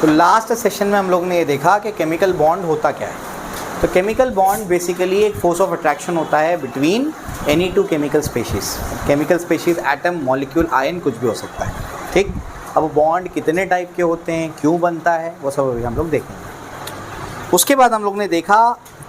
तो last session में हम लोग ने ये देखा कि केमिकल बॉन्ड होता क्या है। तो केमिकल बॉन्ड बेसिकली एक फोर्स ऑफ अट्रैक्शन होता है between any two chemical species. Chemical species atom, molecule, ion कुछ भी हो सकता है, ठीक। अब बॉन्ड कितने टाइप के होते हैं, क्यों बनता है, वो सब अभी हम लोग देखेंगे। उसके बाद हम लोग ने देखा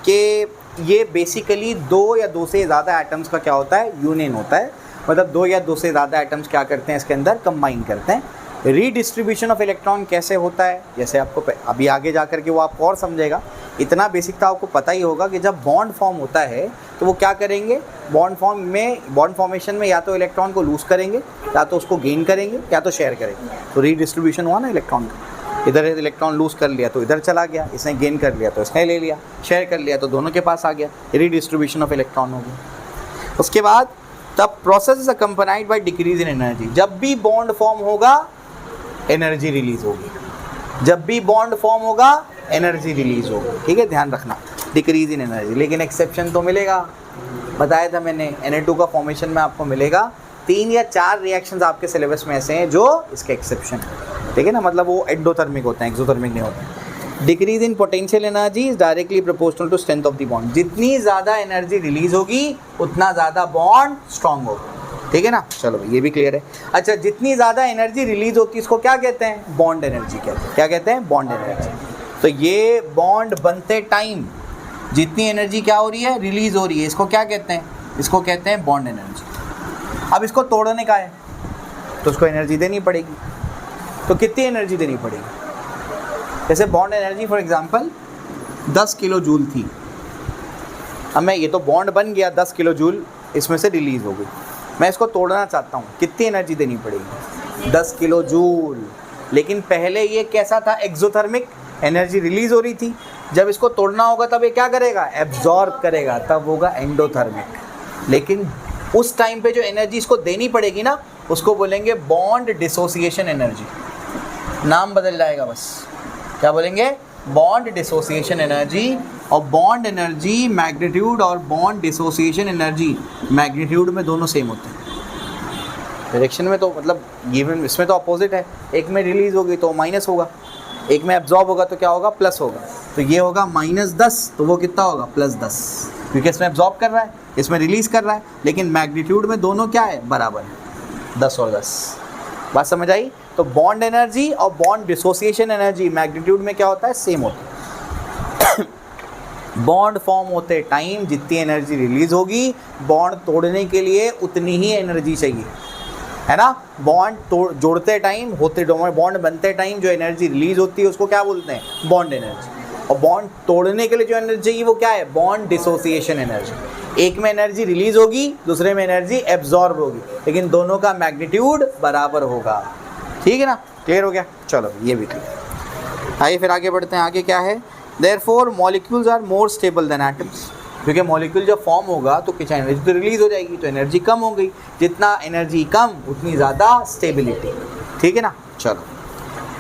कि ये बेसिकली दो या दो से ज़्यादा एटम्स का क्या होता है, यूनियन होता है। मतलब दो या दो से ज़्यादा एटम्स क्या करते हैं, इसके अंदर कंबाइन करते हैं। रीडिस्ट्रीब्यूशन ऑफ इलेक्ट्रॉन कैसे होता है, जैसे आपको अभी आगे जा कर के वो आपको और समझेगा। इतना बेसिक तो आपको पता ही होगा कि जब बॉन्ड फॉर्म होता है तो वो क्या करेंगे, बॉन्ड फॉर्मेशन में या तो इलेक्ट्रॉन को लूज़ करेंगे, या तो उसको गेन करेंगे, या तो शेयर करेंगे। तो रीडिस्ट्रीब्यूशन हुआ ना इलेक्ट्रॉन का, इधर इलेक्ट्रॉन लूज़ कर लिया तो इधर चला गया, इसने गेन कर लिया तो इसने ले लिया, शेयर कर लिया तो दोनों के पास आ गया, रीडिस्ट्रीब्यूशन ऑफ इलेक्ट्रॉन हो गया। उसके बाद तब process is accompanied by decrease in energy. जब भी बॉन्ड फॉर्म होगा एनर्जी रिलीज होगी, जब भी बॉन्ड फॉर्म होगा एनर्जी रिलीज होगी, ठीक है, ध्यान रखना, डिक्रीज इन एनर्जी। लेकिन एक्सेप्शन तो मिलेगा, बताया था मैंने, Na2 का फॉर्मेशन में आपको मिलेगा 3 या 4 रिएक्शंस आपके सिलेबस में ऐसे हैं जो इसके एक्सेप्शन है, ठीक है ना। मतलब वो एंडोथर्मिक होते हैं, एक्सोथर्मिक नहीं होते। Decrease in potential energy is directly proportional to strength of the bond. जितनी ज़्यादा एनर्जी रिलीज होगी उतना ज़्यादा बॉन्ड स्ट्रॉन्ग होगा, ठीक है ना। चलो ये भी क्लियर है। अच्छा, जितनी ज़्यादा एनर्जी रिलीज होती है इसको क्या कहते हैं, बॉन्ड एनर्जी कहते हैं। क्या कहते हैं, बॉन्ड एनर्जी। तो ये बॉन्ड बनते टाइम जितनी एनर्जी क्या हो रही है, रिलीज हो रही है, इसको क्या कहते हैं, इसको कहते हैं बॉन्ड एनर्जी। अब इसको तोड़ने का है तो उसको एनर्जी देनी पड़ेगी। तो कितनी एनर्जी देनी पड़ेगी, जैसे bond energy for example 10 kilo joule थी। अब मैं ये तो बॉन्ड बन गया, 10 किलो जूल इसमें से रिलीज हो गई, मैं इसको तोड़ना चाहता हूँ, कितनी एनर्जी देनी पड़ेगी, 10 किलो जूल। लेकिन पहले ये कैसा था, एक्सोथर्मिक, एनर्जी रिलीज हो रही थी। जब इसको तोड़ना होगा तब ये क्या करेगा, एब्जॉर्ब करेगा, तब होगा एंडोथर्मिक। लेकिन उस टाइम पे जो एनर्जी इसको देनी पड़ेगी ना, उसको बोलेंगे बॉन्ड डिसोसिएशन एनर्जी। नाम बदल जाएगा बस, क्या बोलेंगे, बॉन्ड डिसोसिएशन एनर्जी। और बॉन्ड एनर्जी मैग्नीट्यूड और बॉन्ड डिसोसिएशन एनर्जी मैग्नीट्यूड में दोनों सेम होते हैं। डायरेक्शन में तो मतलब गिवन, इसमें तो अपोजिट है, एक में रिलीज होगी तो माइनस होगा, एक में एब्जॉर्ब होगा तो क्या होगा, प्लस होगा। तो ये होगा -10 तो वो कितना होगा, +10, क्योंकि इसमें एब्जॉर्ब कर रहा है, इसमें रिलीज कर रहा है। लेकिन मैग्नीट्यूड में दोनों क्या है, बराबर है, 10 और 10। बात समझ आई। तो बॉन्ड एनर्जी और बॉन्ड डिसोसिएशन एनर्जी मैग्नीट्यूड में क्या होता है, सेम होता है। बॉन्ड फॉर्म होते टाइम जितनी एनर्जी रिलीज होगी, बॉन्ड तोड़ने के लिए उतनी ही एनर्जी चाहिए, है ना। बॉन्ड जोड़ते टाइम, बॉन्ड बनते टाइम जो एनर्जी रिलीज होती है उसको क्या बोलते हैं, बॉन्ड एनर्जी। और बॉन्ड तोड़ने के लिए जो एनर्जी चाहिए वो क्या है, बॉन्ड डिसोसिएशन एनर्जी। एक में एनर्जी रिलीज होगी, दूसरे में एनर्जी एब्जॉर्ब होगी, लेकिन दोनों का मैग्नीट्यूड बराबर होगा, ठीक है ना। क्लियर हो गया, चलो ये भी क्लियर। आइए फिर आगे बढ़ते हैं। आगे क्या है, therefore molecules are more stable than atoms. क्योंकि मॉलिक्यूल जब फॉर्म होगा तो कुछ एनर्जी तो रिलीज हो जाएगी, तो एनर्जी कम हो गई, जितना एनर्जी कम उतनी ज़्यादा स्टेबिलिटी, ठीक है ना। चलो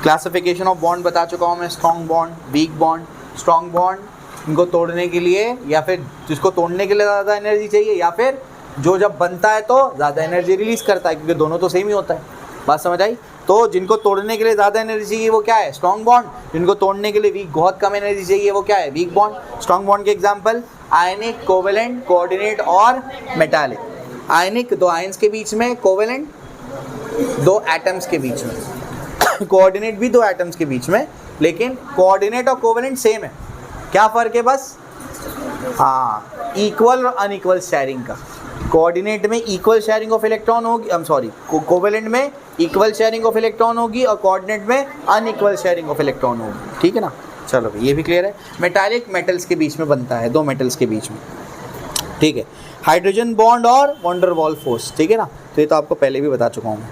क्लासिफिकेशन ऑफ बॉन्ड बता चुका हूँ मैं, strong bond, weak bond. Strong bond इनको तोड़ने के लिए, या फिर जिसको तोड़ने के लिए ज़्यादा एनर्जी चाहिए, या फिर जो जब बनता है तो ज़्यादा एनर्जी रिलीज करता है, क्योंकि दोनों तो सेम ही होता है। बात समझ आई। तो जिनको तोड़ने के लिए ज़्यादा एनर्जी चाहिए वो क्या है, स्ट्रॉन्ग बॉन्ड। जिनको तोड़ने के लिए वीक, बहुत कम एनर्जी चाहिए, वो क्या है, वीक बॉन्ड। स्ट्रॉन्ग बॉन्ड के एग्जांपल आयनिक, कोवेलेंट, कोऑर्डिनेट और मेटालिक। आयनिक, दो आयंस के बीच में, कोवेलेंट दो एटम्स के बीच में, कोऑर्डिनेट भी दो एटम्स के बीच में। लेकिन कोऑर्डिनेट और कोवेलेंट सेम है, क्या फ़र्क है बस, हाँ, इक्वल और अनइक्वल शेयरिंग का। कोऑर्डिनेट में इक्वल शेयरिंग ऑफ इलेक्ट्रॉन होगी, कोवेलेंट में इक्वल शेयरिंग ऑफ इलेक्ट्रॉन होगी और कोऑर्डिनेट में अनइक्वल शेयरिंग ऑफ इलेक्ट्रॉन होगी, ठीक है ना। चलो ये भी क्लियर है। मेटालिक मेटल्स के बीच में बनता है, दो मेटल्स के बीच में, ठीक है। हाइड्रोजन बॉन्ड और वैन डर वाल्स फोर्स, ठीक है ना। तो ये तो आपको पहले भी बता चुका हूँ मैं।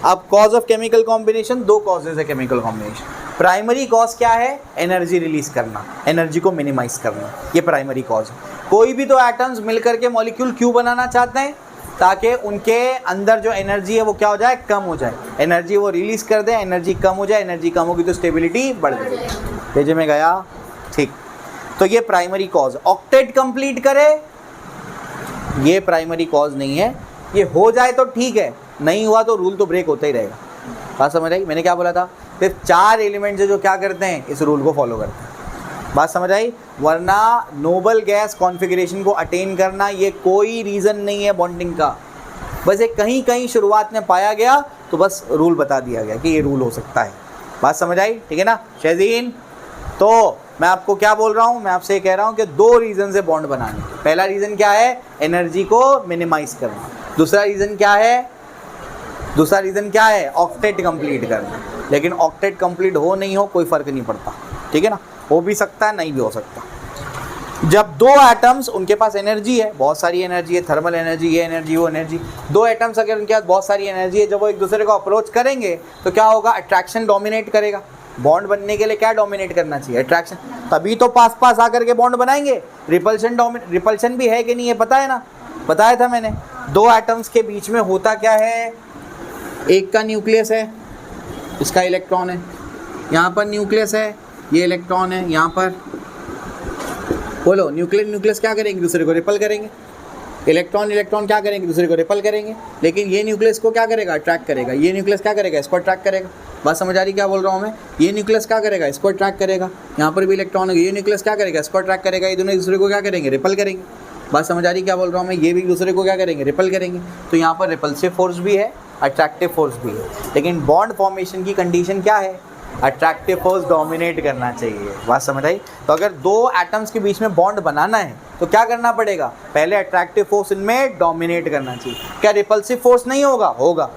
अब कॉज ऑफ केमिकल कॉम्बिनेशन, दो कॉजेज है केमिकल कॉम्बिनेशन। प्राइमरी कॉज क्या है, एनर्जी रिलीज करना, एनर्जी को मिनिमाइज करना, ये प्राइमरी कॉज है। कोई भी दो एटम्स मिलकर के मॉलिक्यूल क्यों बनाना चाहते हैं, ताकि उनके अंदर जो एनर्जी है वो क्या हो जाए, कम हो जाए। एनर्जी वो रिलीज कर दे, एनर्जी कम हो जाए, एनर्जी कम होगी तो स्टेबिलिटी बढ़ जाएगी। पेज में गया, ठीक। तो ये प्राइमरी कॉज। ऑक्टेट कंप्लीट करे, ये प्राइमरी कॉज नहीं है। ये हो जाए तो ठीक है, नहीं हुआ तो रूल तो ब्रेक होता ही रहेगा। बात समझ आई। मैंने क्या बोला था, सिर्फ 4 एलिमेंट्स है जो क्या करते हैं, इस रूल को फॉलो करते हैं। बात समझ आई? वरना नोबल गैस कॉन्फ़िगरेशन को अटेन करना ये कोई रीज़न नहीं है बॉन्डिंग का, बस एक कहीं कहीं शुरुआत में पाया गया तो बस रूल बता दिया गया कि ये रूल हो सकता है। बात समझ आई? ठीक है ना शहजीन? तो मैं आपको क्या बोल रहा हूँ, मैं आपसे कह रहा हूँ कि 2 रीज़न से बॉन्ड बनाने। पहला रीज़न क्या है, एनर्जी को मिनिमाइज़ करना। दूसरा रीज़न क्या है, ऑक्टेट कंप्लीट करना। लेकिन ऑक्टेट कंप्लीट हो नहीं हो कोई फ़र्क नहीं पड़ता, ठीक है ना, हो भी सकता है नहीं भी हो सकता। जब 2 एटम्स, उनके पास एनर्जी है, बहुत सारी एनर्जी है, थर्मल एनर्जी, ये एनर्जी वो एनर्जी, 2 एटम्स अगर उनके पास बहुत सारी एनर्जी है, जब वो एक दूसरे को अप्रोच करेंगे तो क्या होगा, अट्रैक्शन डोमिनेट करेगा। बॉन्ड बनने के लिए क्या डोमिनेट करना चाहिए, अट्रैक्शन, तभी तो पास पास आकर के बॉन्ड बनाएंगे। रिपल्शन भी है कि नहीं है पता है ना, बताया था मैंने। 2 एटम्स के बीच में होता क्या है, एक का न्यूक्लियस है, इसका इलेक्ट्रॉन है, यहाँ पर न्यूक्लियस है, ये इलेक्ट्रॉन है यहाँ पर। बोलो, न्यूक्लियस क्या करेंगे, दूसरे को रिपल करेंगे। इलेक्ट्रॉन क्या करेंगे, दूसरे को रिपल करेंगे। लेकिन ये न्यूक्लियस को क्या करेगा, अट्रैक्ट करेगा। ये न्यूक्लियस क्या करेगा, इसको अट्रैक्ट करेगा। बात समझ आ रही क्या बोल रहा हूँ मैं? ये न्यूक्लियस क्या करेगा, इसको अट्रैक्ट करेगा। यहाँ पर भी इलेक्ट्रॉन है, ये न्यूक्लियस क्या करेगा, इसको अट्रैक्ट करेगा। ये दोनों एक दूसरे को क्या करेंगे, रिपल करेंगे। बात समझ आ रही क्या बोल रहा हूँ मैं? ये भी एक दूसरे को क्या करेंगे, रिपल करेंगे। तो यहाँ पर रिपल्सिव फोर्स भी है, अट्रैक्टिव फोर्स भी है। लेकिन बॉन्ड फॉर्मेशन की कंडीशन क्या है, अट्रैक्टिव फोर्स डोमिनेट करना चाहिए। बात समझ आई? तो अगर 2 एटम्स के बीच में बॉन्ड बनाना है तो क्या करना पड़ेगा, पहले अट्रैक्टिव फोर्स इनमें डोमिनेट करना चाहिए। क्या रिपल्सिव फोर्स नहीं होगा, होगा,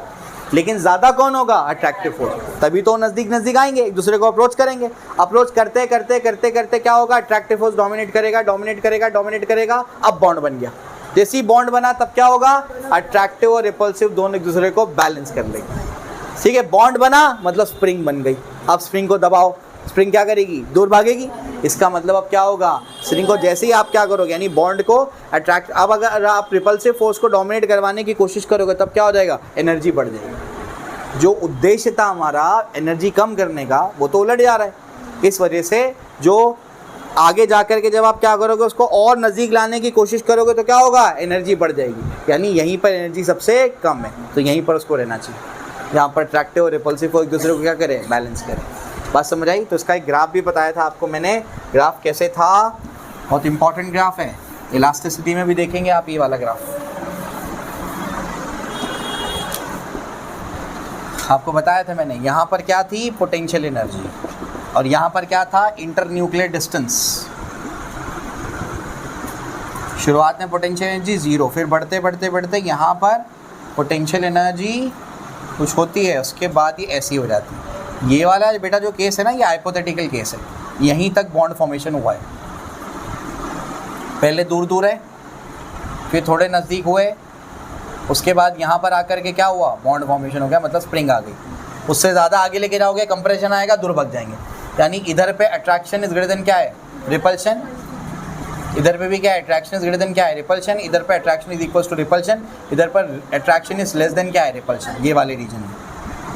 लेकिन ज़्यादा कौन होगा, अट्रैक्टिव फोर्स। तभी तो नज़दीक आएंगे, एक दूसरे को अप्रोच करेंगे। अप्रोच करते करते क्या होगा, अट्रैक्टिव फोर्स डोमिनेट करेगा। अब बॉन्ड बन गया। जैसे ही बॉन्ड बना तब क्या होगा, अट्रैक्टिव और रिपल्सिव दोनों एक दूसरे को बैलेंस कर लेंगे। ठीक है, बॉन्ड बना मतलब स्प्रिंग बन गई। अब स्प्रिंग को दबाओ, स्प्रिंग क्या करेगी, दूर भागेगी। इसका मतलब अब क्या होगा, स्प्रिंग को जैसे ही आप क्या करोगे, यानी बॉन्ड को अट्रैक्ट, अब अगर आप रिपल्सिव फोर्स को डोमिनेट करवाने की कोशिश करोगे तब क्या हो जाएगा, एनर्जी बढ़ जाएगी। जो उद्देश्य था हमारा एनर्जी कम करने का, वो तो उलट जा रहा है। इस वजह से जो आगे जा कर के जब आप क्या करोगे, उसको और नज़दीक लाने की कोशिश करोगे तो क्या होगा, एनर्जी बढ़ जाएगी। यानी यहीं पर एनर्जी सबसे कम है, तो यहीं पर उसको रहना चाहिए। यहाँ पर अट्रैक्टिव और रिपल्सिव को एक दूसरे को क्या करें, बैलेंस करें। बात समझ आई? तो इसका एक ग्राफ भी बताया था आपको मैंने। ग्राफ कैसे था, बहुत इंपॉर्टेंट ग्राफ है, इलास्टिसिटी में भी देखेंगे आप ये वाला ग्राफ। आपको बताया था मैंने, यहाँ पर क्या थी, पोटेंशियल एनर्जी, और यहाँ पर क्या था, इंटर न्यूक्लियर डिस्टेंस। शुरुआत में पोटेंशियल एनर्जी 0, फिर बढ़ते यहाँ पर पोटेंशियल एनर्जी कुछ होती है, उसके बाद ये ऐसी हो जाती है। ये वाला बेटा जो केस है ना, ये हाइपोथेटिकल केस है। यहीं तक बॉन्ड फॉर्मेशन हुआ है। पहले दूर है, फिर थोड़े नज़दीक हुए, उसके बाद यहाँ पर आकर के क्या हुआ, बॉन्ड फॉर्मेशन हो गया, मतलब स्प्रिंग आ गई। उससे ज़्यादा आगे लेके जाओगे, कंप्रेशन आएगा, दूर भाग जाएंगे। यानी इधर पे अट्रैक्शन इज ग्रेटर देन क्या है, रिपल्शन। इधर पे भी क्या है, अट्रैक्शन इज ग्रेटर देन क्या है, रिपल्शन। इधर पे attraction is equals to repulsion, इधर पर अट्रैक्शन इज लेस देन क्या है, रिपल्शन। ये वाले रीजन में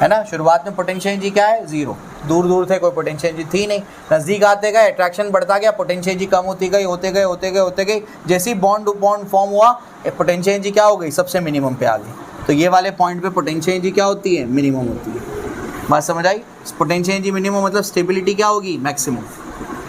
है ना। शुरुआत में पोटेंशियल एनर्जी क्या है, 0। दूर थे, कोई पोटेंशियल एनर्जी थी नहीं। नज़दीक आते गए, अट्रैक्शन बढ़ता गया, पोटेंशियल एनर्जी कम होती गई, होते गए। जैसे ही बॉन्ड फॉर्म हुआ, पोटेंशियल एनर्जी क्या हो गई, सबसे मिनिमम पे आ गई। तो ये वाले पॉइंट पे पोटेंशियल एनर्जी क्या होती है, मिनिमम होती है। बात समझ आई? पोटेंशियल एनर्जी मिनिमम मतलब स्टेबिलिटी क्या होगी, मैक्सिमम।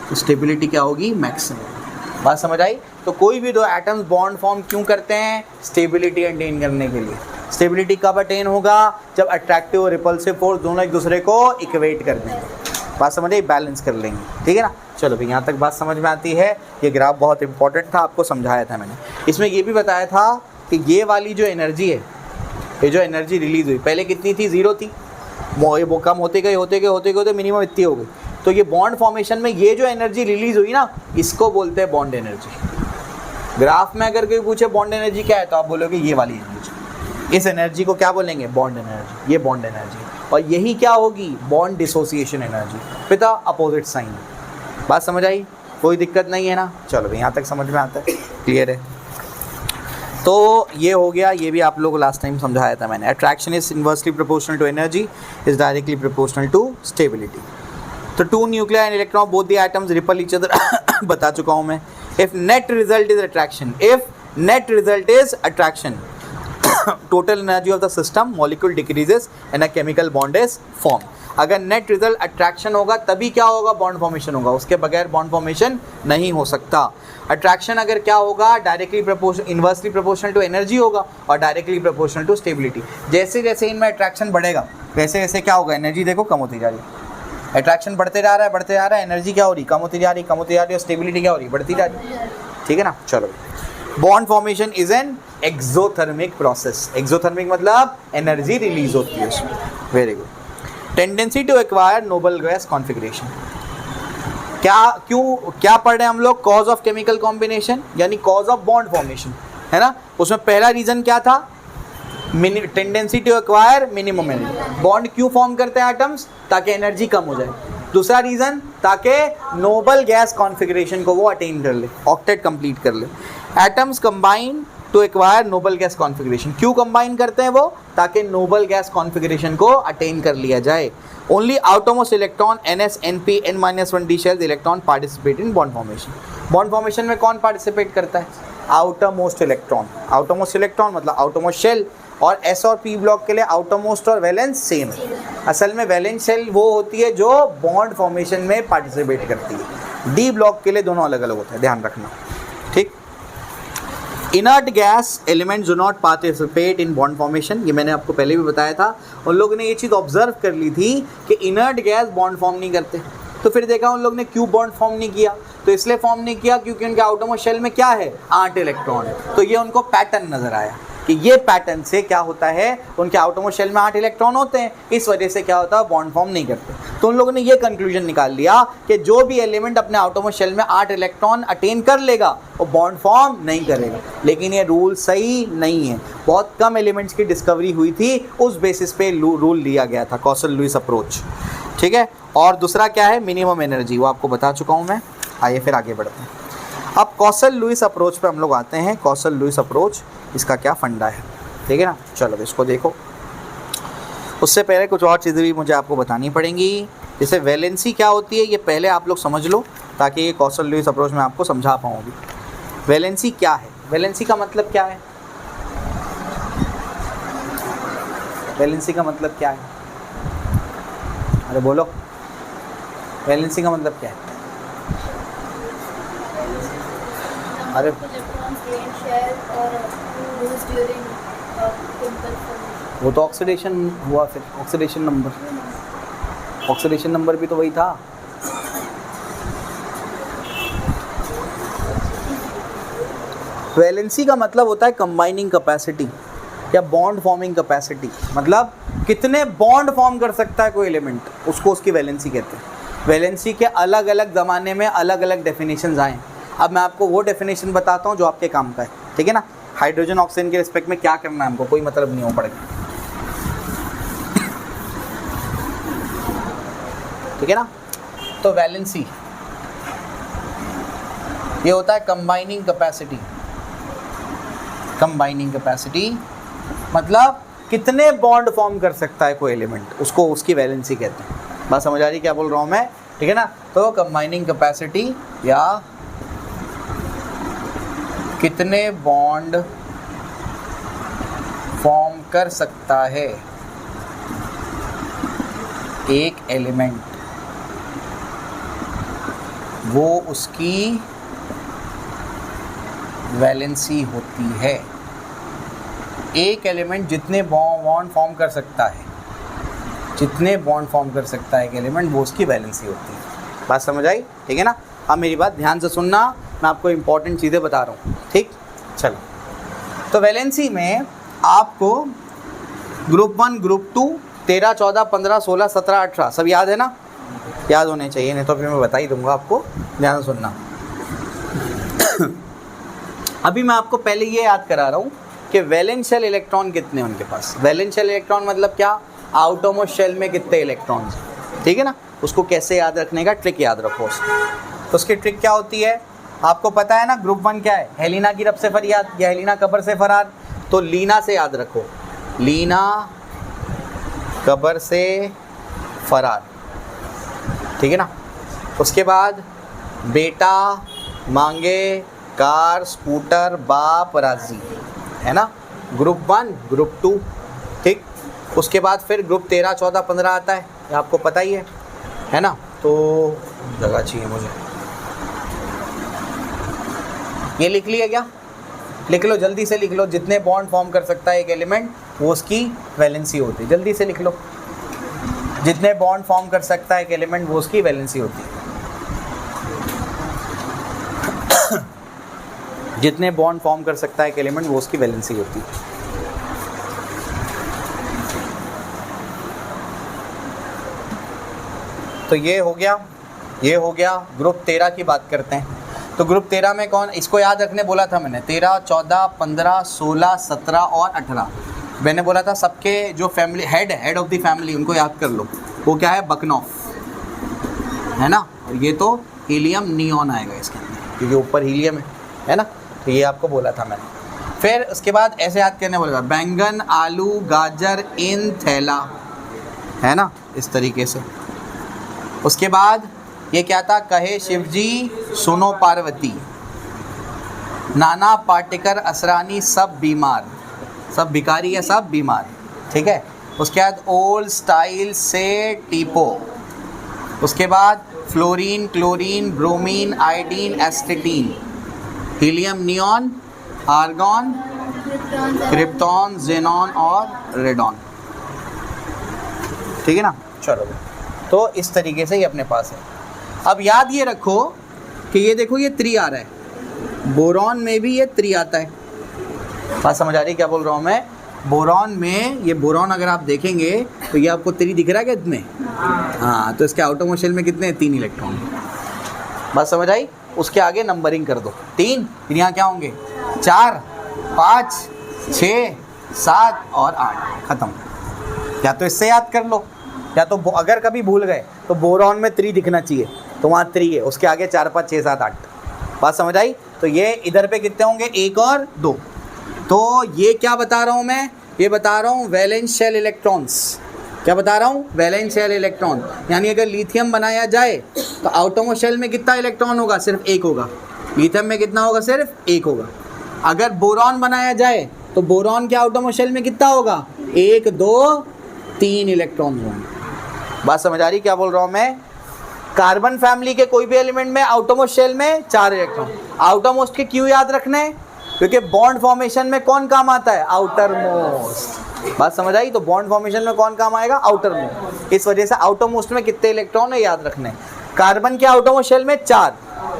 तो स्टेबिलिटी क्या होगी, मैक्सिमम। बात समझ आई? तो कोई भी 2 एटम्स बॉन्ड फॉर्म क्यों करते हैं, स्टेबिलिटी अटेन करने के लिए। स्टेबिलिटी कब अटेन होगा, जब अट्रैक्टिव और रिपल्सिव फोर्स दोनों एक दूसरे को इक्वेट कर देंगे। बात समझ आई, बैलेंस कर लेंगे, ठीक है ना। चलो भाई, यहाँ तक बात समझ में आती है। ये ग्राफ बहुत इंपॉर्टेंट था, आपको समझाया था मैंने। इसमें ये भी बताया था कि ये वाली जो एनर्जी है, ये जो एनर्जी रिलीज हुई, पहले कितनी थी, 0 थी। वो कम होते गए मिनिमम इतनी हो गई। तो ये बॉन्ड फॉर्मेशन में ये जो एनर्जी रिलीज हुई ना, इसको बोलते हैं बॉन्ड एनर्जी। ग्राफ में अगर कोई पूछे बॉन्ड एनर्जी क्या है, तो आप बोलोगे ये वाली एनर्जी। इस एनर्जी को क्या बोलेंगे, बॉन्ड एनर्जी। ये बॉन्ड एनर्जी, और यही क्या होगी, बॉन्ड डिसोसिएशन एनर्जी। पिता अपोजिट साइन। बात समझ आई, कोई दिक्कत नहीं है ना। चलो भाई, यहाँ तक समझ में आता है, क्लियर है। तो ये हो गया, ये भी आप लोगों को लास्ट टाइम समझाया था मैंने। Attraction is inversely proportional to energy, is directly proportional to stability. तो 2 nuclear and electron both the atoms repel each other, बता चुका हूँ मैं। If net result is attraction, if net result is attraction, total energy of the system molecule decreases and a chemical bond is formed. अगर net result attraction होगा तभी क्या होगा, bond formation होगा, उसके बगैर बॉन्ड फॉर्मेशन नहीं हो सकता। अट्रैक्शन अगर क्या होगा, directly proportional, inversely proportional to energy होगा और डायरेक्टली प्रोपोर्शनल टू स्टेबिलिटी। जैसे जैसे इनमें अट्रैक्शन बढ़ेगा वैसे वैसे क्या होगा, एनर्जी देखो कम होती जा रही है। अट्रैक्शन बढ़ते जा रहा है, एनर्जी क्या हो रही, कम होती जा रही है, और स्टेबिलिटी क्या हो रही, बढ़ती जा रही है। ठीक है ना। चलो, bond formation is an exothermic process. Exothermic मतलब एनर्जी रिलीज होती है उसमें। Very good. Tendency to acquire noble gas configuration, क्या पढ़ रहे हैं हम लोग, कॉज ऑफ केमिकल कॉम्बिनेशन यानी कॉज ऑफ बॉन्ड फॉर्मेशन, है ना। उसमें पहला रीजन क्या था, tendency to acquire minimum energy. Bond क्यों फॉर्म करते हैं एटम्स, ताकि एनर्जी कम हो जाए। दूसरा रीजन, ताकि नोबल गैस कॉन्फिगरेशन को वो अटेन कर ले, ऑक्टेट कंप्लीट कर ले। Atoms combine to acquire noble gas configuration, क्यों कंबाइन करते हैं वो, ताकि नोबल गैस कॉन्फिगरेशन को अटेन कर लिया जाए। Only outermost electron NS NP N-1D shells electron participate in bond formation. Bond formation में कौन पार्टिसिपेट करता है, आउटरमोस्ट इलेक्ट्रॉन। आउटरमोस्ट इलेक्ट्रॉन मतलब आउटरमोस्ट शेल, और S और P ब्लॉक के लिए आउटरमोस्ट और वैलेंस सेम है। असल में वैलेंस शेल वो होती है जो बॉन्ड फॉर्मेशन में पार्टिसिपेट करती है। D ब्लॉक के लिए दोनों अलग अलग होते हैं, ध्यान रखना। ठीक। Inert gas element do not participate in bond formation, ये मैंने आपको पहले भी बताया था। उन लोगों ने ये चीज़ ऑब्जर्व कर ली थी कि इनर्ट गैस बॉन्ड फॉर्म नहीं करते, तो फिर देखा उन लोग ने क्यों बॉन्ड फॉर्म नहीं किया, तो इसलिए फॉर्म नहीं किया क्योंकि उनके आउटरमोस्ट शेल में क्या है, 8 इलेक्ट्रॉन है। तो ये उनको पैटर्न नजर आया कि ये पैटर्न से क्या होता है, उनके आउटरमोस्ट शेल में 8 इलेक्ट्रॉन होते हैं, इस वजह से क्या होता है, बॉन्ड फॉर्म नहीं करते। तो उन लोगों ने ये कंक्लूजन निकाल लिया कि जो भी एलिमेंट अपने आउटरमोस्ट शेल में 8 इलेक्ट्रॉन अटेन कर लेगा वो बॉन्ड फॉर्म नहीं करेगा। लेकिन ये रूल सही नहीं है, बहुत कम एलिमेंट्स की डिस्कवरी हुई थी, उस बेसिस पे रूल लिया गया था, कॉसल लुईस अप्रोच। ठीक है। और दूसरा क्या है, मिनिमम एनर्जी, वो आपको बता चुका हूँ मैं। आइए फिर आगे बढ़ते हैं। अब कॉसल लुईस अप्रोच पे हम लोग आते हैं। कॉसल लुईस अप्रोच, इसका क्या फंडा है, ठीक है ना। चलो इसको देखो। उससे पहले कुछ और चीज़ें भी मुझे आपको बतानी पड़ेंगी, जैसे वैलेंसी क्या होती है, ये पहले आप लोग समझ लो ताकि ये कॉसल लुईस अप्रोच में आपको समझा पाऊँगी। वैलेंसी क्या है, वैलेंसी का मतलब क्या है, वैलेंसी का मतलब क्या है, अरे बोलो, वैलेंसी का मतलब क्या है। अरे वो तो ऑक्सीडेशन हुआ, फिर ऑक्सीडेशन नंबर भी तो वही था। वैलेंसी का मतलब होता है कंबाइनिंग कैपेसिटी या बॉन्ड फॉर्मिंग कैपेसिटी, मतलब कितने बॉन्ड फॉर्म कर सकता है कोई एलिमेंट, उसको उसकी वैलेंसी कहते हैं। वैलेंसी के अलग अलग ज़माने में अलग अलग डेफिनेशंस आए। अब मैं आपको वो डेफिनेशन बताता हूँ जो आपके काम का है, ठीक है ना। हाइड्रोजन ऑक्सीजन के रिस्पेक्ट में क्या करना है हमको, कोई मतलब नहीं हो पड़ेगा, ठीक है ना। तो वैलेंसी ये होता है कंबाइनिंग कैपेसिटी। कंबाइनिंग कैपेसिटी मतलब कितने बॉन्ड फॉर्म कर सकता है कोई एलिमेंट, उसको उसकी वैलेंसी कहते हैं। बात समझ आ रही क्या बोल रहा हूँ मैं, ठीक है ना। तो कंबाइनिंग कैपेसिटी या कितने बॉन्ड फॉर्म कर सकता है एक एलिमेंट, वो उसकी वैलेंसी होती है। एक एलिमेंट जितने बॉन्ड फॉर्म कर सकता है, जितने बॉन्ड फॉर्म कर सकता है एक एलिमेंट, वो उसकी वैलेंसी होती है। बात समझ आई, ठीक है ना। अब मेरी बात ध्यान से सुनना, मैं आपको इंपॉर्टेंट चीज़ें बता रहा हूँ, ठीक। चलो, तो वैलेंसी में आपको ग्रुप 1, ग्रुप 2, 13, 14, 15, 16, 17, 18 सब याद है ना, याद होने चाहिए, नहीं तो फिर मैं बता ही दूंगा आपको, ध्यान से सुनना। अभी मैं आपको पहले ये याद करा रहा हूँ कि वैलेंस शेल इलेक्ट्रॉन कितने उनके पास। वैलेंस शेल इलेक्ट्रॉन मतलब क्या, आउटरमोस्ट शेल में कितने इलेक्ट्रॉन्स, ठीक है ना। उसको कैसे याद रखने का ट्रिक याद रखो उसको। तो उसकी ट्रिक क्या होती है, आपको पता है ना। ग्रुप 1 क्या है, हेलिना की रब से फरियाद या हेलिना कब्र से फरार। तो लीना से याद रखो, लीना कब्र से फरार, ठीक है ना। उसके बाद बेटा, मांगे, कार, स्कूटर, बाप, राजी, है ना। ग्रुप 1, ग्रुप 2, ठीक। उसके बाद फिर ग्रुप 13, 14, 15 आता है, ये आपको पता ही है ना। तो जगह चाहिए मुझे, ये लिख लिया क्या? लिख लो, जल्दी से लिख लो। जितने बॉन्ड फॉर्म कर सकता है एक एलिमेंट वो उसकी वैलेंसी होती है। जल्दी से लिख लो, जितने बॉन्ड फॉर्म कर सकता है एक एलिमेंट वो उसकी वैलेंसी होती है। जितने बॉन्ड फॉर्म कर सकता है एक एलिमेंट वो उसकी वैलेंसी होती है। तो ये हो गया ग्रुप 13 की बात करते हैं। तो ग्रुप 13 में कौन, इसको याद रखने बोला था मैंने, 13, 14, 15, 16, 17 और 18 मैंने बोला था। सबके जो family head of the family उनको याद कर लो। वो क्या है? बकनॉफ, है ना। और ये तो हीलियम नियॉन आएगा इसके अंदर, क्योंकि ऊपर हीलियम है ना। तो ये आपको बोला था मैंने। फिर उसके बाद ऐसे याद करने बोला था, बैंगन, आलू, गाजर, इन, थैला, है ना, इस तरीके से। उसके बाद ये क्या था? कहे शिवजी सुनो पार्वती, नाना पाटेकर असरानी सब बीमार, सब भिखारी है, सब बीमार, ठीक है। उसके बाद ओल्ड स्टाइल से टीपो। उसके बाद fluorine, chlorine, bromine, iodine, astatine, helium neon, argon, krypton, xenon और रेडॉन, ठीक है ना। चलो, तो इस तरीके से ये अपने पास है। अब याद ये रखो कि ये देखो ये 3 आ रहा है, बोरॉन में भी ये 3 आता है। बात समझ आ रही है क्या बोल रहा हूँ मैं? बोरॉन में ये बोरॉन अगर आप देखेंगे तो ये आपको 3 दिख रहा है कितने? हाँ, तो इसके आउटर शेल में कितने? 3 इलेक्ट्रॉन। बात समझ आई? उसके आगे नंबरिंग कर दो 3, फिर यहाँ क्या होंगे? 4, 5, 6, 7 और 8, ख़त्म। या तो इससे याद कर लो, या तो अगर कभी भूल गए तो बोरॉन में 3 दिखना चाहिए, तो वहाँ 3 है, उसके आगे 4, 5, 6, 7, 8। बात समझ आई? तो ये इधर पे कितने होंगे? 1 और 2। तो ये क्या बता रहा हूँ मैं? ये बता रहा हूँ वैलेंस शेल इलेक्ट्रॉन्स। क्या बता रहा हूँ? Valence shell electron. यानी अगर लिथियम बनाया जाए तो आउटरमोस्ट शेल में कितना इलेक्ट्रॉन होगा? सिर्फ 1 होगा। लिथियम में कितना होगा? सिर्फ 1 होगा। अगर बोरॉन बनाया जाए तो बोरॉन के आउटरमोस्ट शेल में कितना होगा? 1, 2, 3 इलेक्ट्रॉन होंगे। बात समझ आ रही क्या बोल रहा हूँ मैं? कार्बन फैमिली के कोई भी एलिमेंट में आउटरमोस्ट शेल में 4 इलेक्ट्रॉन। आउटरमोस्ट के क्यों याद रखने? क्योंकि बॉन्ड फॉर्मेशन में कौन काम आता है? Outer most. बात समझ आई? तो बॉन्ड फॉर्मेशन में कौन काम आएगा? Outer most. इस वजह से आउटर मोस्ट में कितने इलेक्ट्रॉन है याद रखने। कार्बन के आउटर मोस्ट शेल में 4,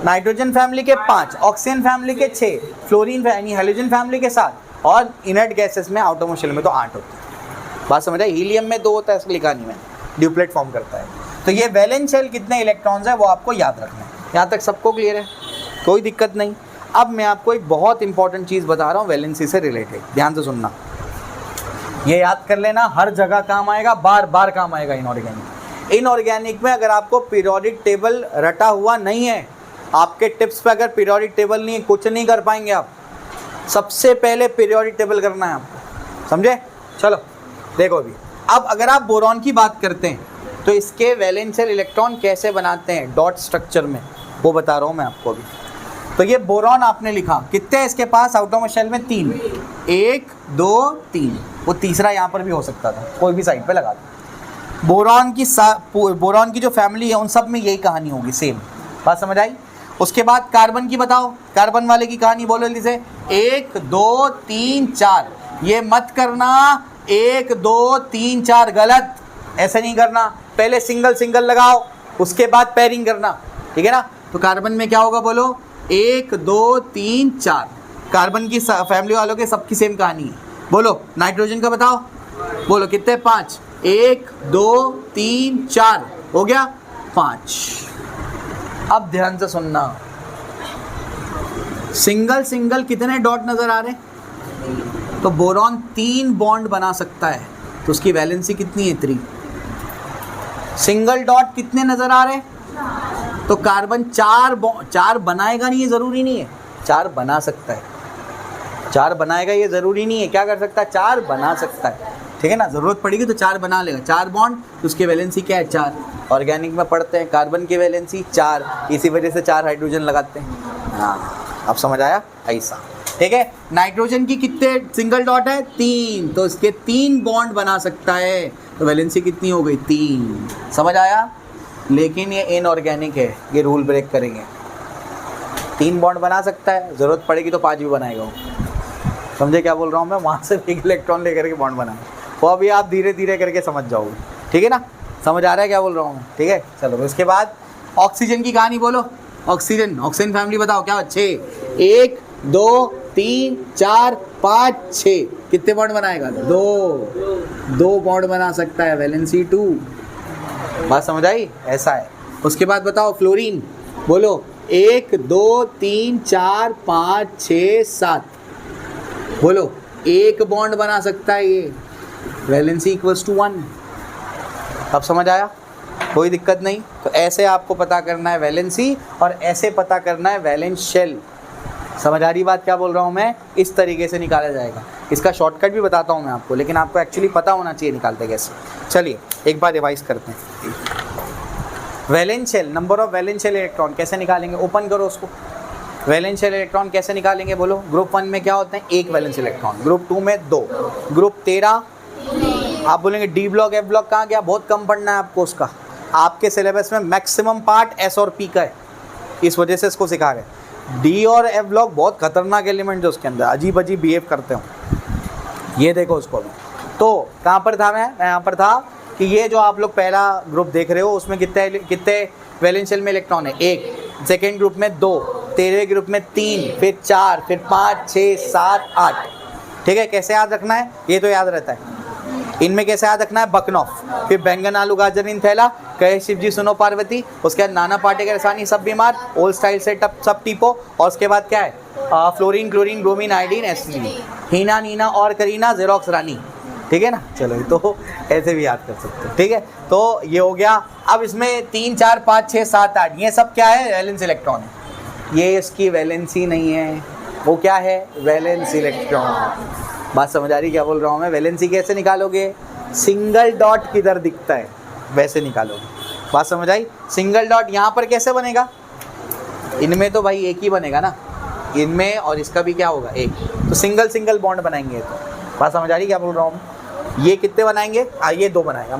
नाइट्रोजन फैमिली के 5, ऑक्सीजन फैमिली के 6, फ्लोरीन यानी हेलोजन फैमिली के 7 और इनर्ट गैसेस में आउटर मोस्ट शेल में तो 8 होते हैं। बात समझ आई? हीलियम में 2 होता है, इसको लिखा नहीं मैंने, ड्यूप्लेट फॉर्म करता है। तो ये वैलेंस शेल कितने इलेक्ट्रॉन्स है वो आपको याद रखना है। यहाँ तक सबको क्लियर है? कोई दिक्कत नहीं। अब मैं आपको एक बहुत इंपॉर्टेंट चीज़ बता रहा हूँ वैलेंसी से रिलेटेड, ध्यान से सुनना। ये याद कर लेना, हर जगह काम आएगा, बार बार काम आएगा। इनऑर्गेनिक में अगर आपको पीरियोडिक टेबल रटा हुआ नहीं है, आपके टिप्स पे अगर पीरियोडिक टेबल नहीं है, कुछ नहीं कर पाएंगे आप। सबसे पहले पीरियोडिक टेबल करना है आपको, समझे? चलो देखो अभी। अब अगर आप बोरॉन की बात करते हैं तो इसके वैलेंस शेल इलेक्ट्रॉन कैसे बनाते हैं डॉट स्ट्रक्चर में, वो बता रहा हूँ मैं आपको अभी। तो ये बोरॉन आपने लिखा, कितने हैं इसके पास आउटरमोस्ट शेल में? 3, 1, 2, 3। वो तीसरा यहाँ पर भी हो सकता था, कोई भी साइड पे लगा दो। बोरॉन की जो फैमिली है उन सब में यही कहानी होगी, सेम। बात समझ आई? उसके बाद कार्बन की बताओ, कार्बन वाले की कहानी बोलो जल्दी से। 1, 2, 3, 4। ये मत करना 1, 2, 3, 4, गलत, ऐसे नहीं करना। पहले सिंगल सिंगल लगाओ, उसके बाद पेयरिंग करना, ठीक है ना। तो कार्बन में क्या होगा बोलो? 1, 2, 3, 4। कार्बन की फैमिली वालों के सबकी सेम कहानी है। बोलो नाइट्रोजन का बताओ, बोलो कितने? 5। 1, 2, 3, 4 हो गया 5। अब ध्यान से सुनना, सिंगल सिंगल कितने डॉट नजर आ रहे? तो बोरॉन 3 बॉन्ड बना सकता है, तो उसकी वैलेंसी कितनी है? 3। सिंगल डॉट कितने नजर आ रहे? तो कार्बन 4 बनाएगा नहीं, ये जरूरी नहीं है। 4 बना सकता है, 4 बनाएगा ये जरूरी नहीं है। क्या कर सकता है? 4 बना सकता है, ठीक है ना। जरूरत पड़ेगी तो 4 बना लेगा। 4 बॉन्ड, तो उसकी वैलेंसी क्या है? 4। ऑर्गेनिक में पढ़ते हैं कार्बन की वैलेंसी 4, इसी वजह से 4 हाइड्रोजन लगाते हैं। हाँ, अब समझ आया? ऐसा, ठीक है। नाइट्रोजन की कितने सिंगल डॉट है? 3, तो इसके 3 बॉन्ड बना सकता है, तो वैलेंसी कितनी हो गई? 3। समझ आया? लेकिन ये इनऑर्गेनिक है, ये रूल ब्रेक करेंगे। 3 बॉन्ड बना सकता है, ज़रूरत पड़ेगी तो 5 भी बनाएगा वो। समझे क्या बोल रहा हूँ मैं? वहाँ से एक इलेक्ट्रॉन लेकर के बॉन्ड बनाए, वो अभी आप धीरे धीरे करके समझ जाओगे, ठीक है ना? समझ आ रहा है क्या बोल रहा हूँ मैं? ठीक है, चलो उसके बाद ऑक्सीजन की कहानी बोलो। ऑक्सीजन फैमिली बताओ क्या बच्चे? 1 2 3 4 5 6 कितने बॉन्ड बनाएगा? 2 बॉन्ड बना सकता है, वैलेंसी 2। बात समझ आई? ऐसा है। उसके बाद बताओ फ्लोरीन, बोलो 1 2 3 4 5 6 7, बोलो 1 बॉन्ड बना सकता है ये, वैलेंसी इक्वल्स टू 1। अब समझ आया? कोई दिक्कत नहीं। तो ऐसे आपको पता करना है वैलेंसी, और ऐसे पता करना है वैलेंस शेल। समझ आ रही बात क्या बोल रहा हूँ मैं? इस तरीके से निकाला जाएगा। इसका शॉर्टकट भी बताता हूँ मैं आपको, लेकिन आपको एक्चुअली पता होना चाहिए निकालते कैसे। चलिए एक बार रिवाइज करते हैं। Valence shell, number of valence shell electron कैसे निकालेंगे? ओपन करो उसको। वैलेंस शेल इलेक्ट्रॉन कैसे निकालेंगे बोलो? ग्रुप 1 में क्या होते हैं? 1 वैलेंस इलेक्ट्रॉन, ग्रुप 2 में 2, ग्रुप 13। आप बोलेंगे डी ब्लॉक एफ ब्लॉक कहाँ गया? बहुत कम पढ़ना है आपको उसका। आपके सिलेबस में मैक्सिमम पार्ट एस और पी का है, इस वजह से इसको सिखा रहे। डी और एफ ब्लॉक बहुत खतरनाक एलिमेंट है उसके अंदर, अजीब अजीब बिहेव करते हो। ये देखो उसको भी। तो कहाँ पर था मैं यहाँ पर था कि ये जो आप लोग पहला ग्रुप देख रहे हो उसमें कितने वैलेंस शेल में इलेक्ट्रॉन है? 1। सेकेंड ग्रुप में 2, 13वें ग्रुप में 3, फिर 4, फिर 5 6 7 8। ठीक है, कैसे याद रखना है? ये तो याद रहता है। इनमें कैसे याद रखना है? बकनॉफ, फिर बैंगन आलू गाजर इन थैला, कहे शिव जी सुनो पार्वती, उसके बाद नाना पाटेकर रसानी सब बीमार, ओल्ड स्टाइल से सब टीपो, और उसके बाद क्या है? फ्लोरीन क्लोरीन ब्रोमीन आयोडीन एसिडीन, हीना नीना और करीना जेरोक्स रानी। ठीक है ना? चलो तो ऐसे भी याद कर सकते हो। ठीक है, तो ये हो गया। अब इसमें 3 4 5 6 7 8 ये सब क्या है? वैलेंस इलेक्ट्रॉन है। ये इसकी वैलेंसी नहीं है, वो क्या है? Valence electron. बात समझ आ रही क्या बोल रहा हूँ मैं? वैलेंसी कैसे निकालोगे? सिंगल डॉट किधर दिखता है वैसे निकालोगे। बात समझ आई? सिंगल डॉट यहाँ पर कैसे बनेगा? इनमें तो भाई एक ही बनेगा ना, इनमें और इसका भी क्या होगा? एक। तो सिंगल बॉन्ड बनाएंगे। तो बात समझ आ रही क्या बोल रहा हूँ? ये कितने बनाएंगे? ये 2 बनाएगा,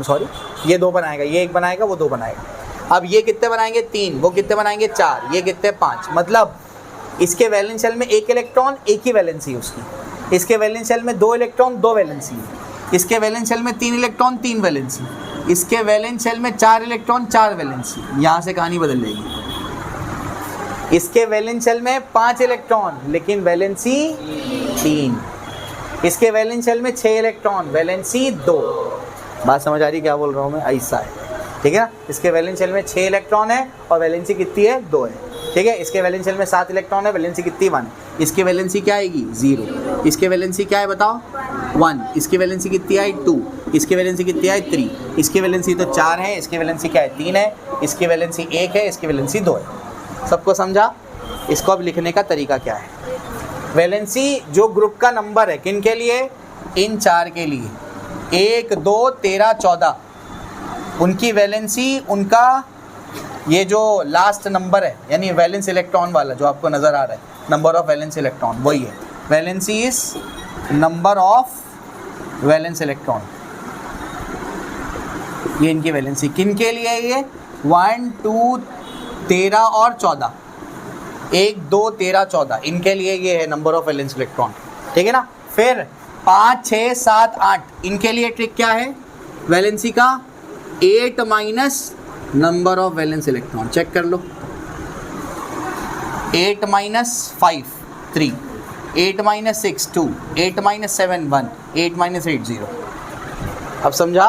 ये 2 बनाएगा, ये 1 बनाएगा, वो 2 बनाएगा। अब ये कितने बनाएंगे? 3, वो कितने बनाएंगे? 4, ये कितने? 5। मतलब इसके वैलेंस शेल में 1 इलेक्ट्रॉन, एक ही वैलेंसी है उसकी। इसके वैलेंस शेल में 2 इलेक्ट्रॉन, 2 वैलेंसी है। इसके वैलेंस शेल में 3 इलेक्ट्रॉन, 3 वैलेंसी। इसके वैलेंस शेल में 4 इलेक्ट्रॉन, 4 वैलेंसी। यहाँ से कहानी बदल जाएगी। इसके वैलेंस शेल में 5 इलेक्ट्रॉन, लेकिन वैलेंसी 3। इसके वैलेंस शेल में 6 इलेक्ट्रॉन, वैलेंसी 2। बात समझ आ रही क्या बोल रहा हूँ मैं? ऐसा है। ठीक है ना? इसके वैलेंस शेल में 6 इलेक्ट्रॉन है और वैलेंसी कितनी है? 2 है। ठीक है, इसके वैलेंस शेल में 7 इलेक्ट्रॉन है, वैलेंसी कितनी? 1। इसकी वैलेंसी क्या आएगी? 0। इसके वैलेंसी क्या है बताओ? 1। इसकी वैलेंसी कितनी आई? 2। इसकी वैलेंसी कितनी आई? 3। इसकी वैलेंसी तो 4 है, इसकी वैलेंसी क्या है? 3 है। इसकी वैलेंसी 1 है, इसकी वैलेंसी 2 है। सबको समझा? इसको अब लिखने का तरीका क्या है? वैलेंसी जो ग्रुप का नंबर है, किन के लिए? इन 4 के लिए। 1 2 13 14 उनकी वैलेंसी, उनका ये जो लास्ट नंबर है, यानी वैलेंस इलेक्ट्रॉन वाला जो आपको नज़र आ रहा है, नंबर ऑफ वैलेंस इलेक्ट्रॉन, वही है। Valency is number of valence electron. ये इनकी वैलेंसी किन के लिए? ये 1 2 13 और 14, 1 2 13 14 इनके लिए ये है नंबर ऑफ वैलेंस इलेक्ट्रॉन। ठीक है ना? फिर 5 6 7 8 इनके लिए ट्रिक क्या है? वैलेंसी का 8 minus number of valence electron. Check कर लो। 8 माइनस 5 3, 8 माइनस 6 2, 8 माइनस 7 1, 8 माइनस 8 0। अब समझा?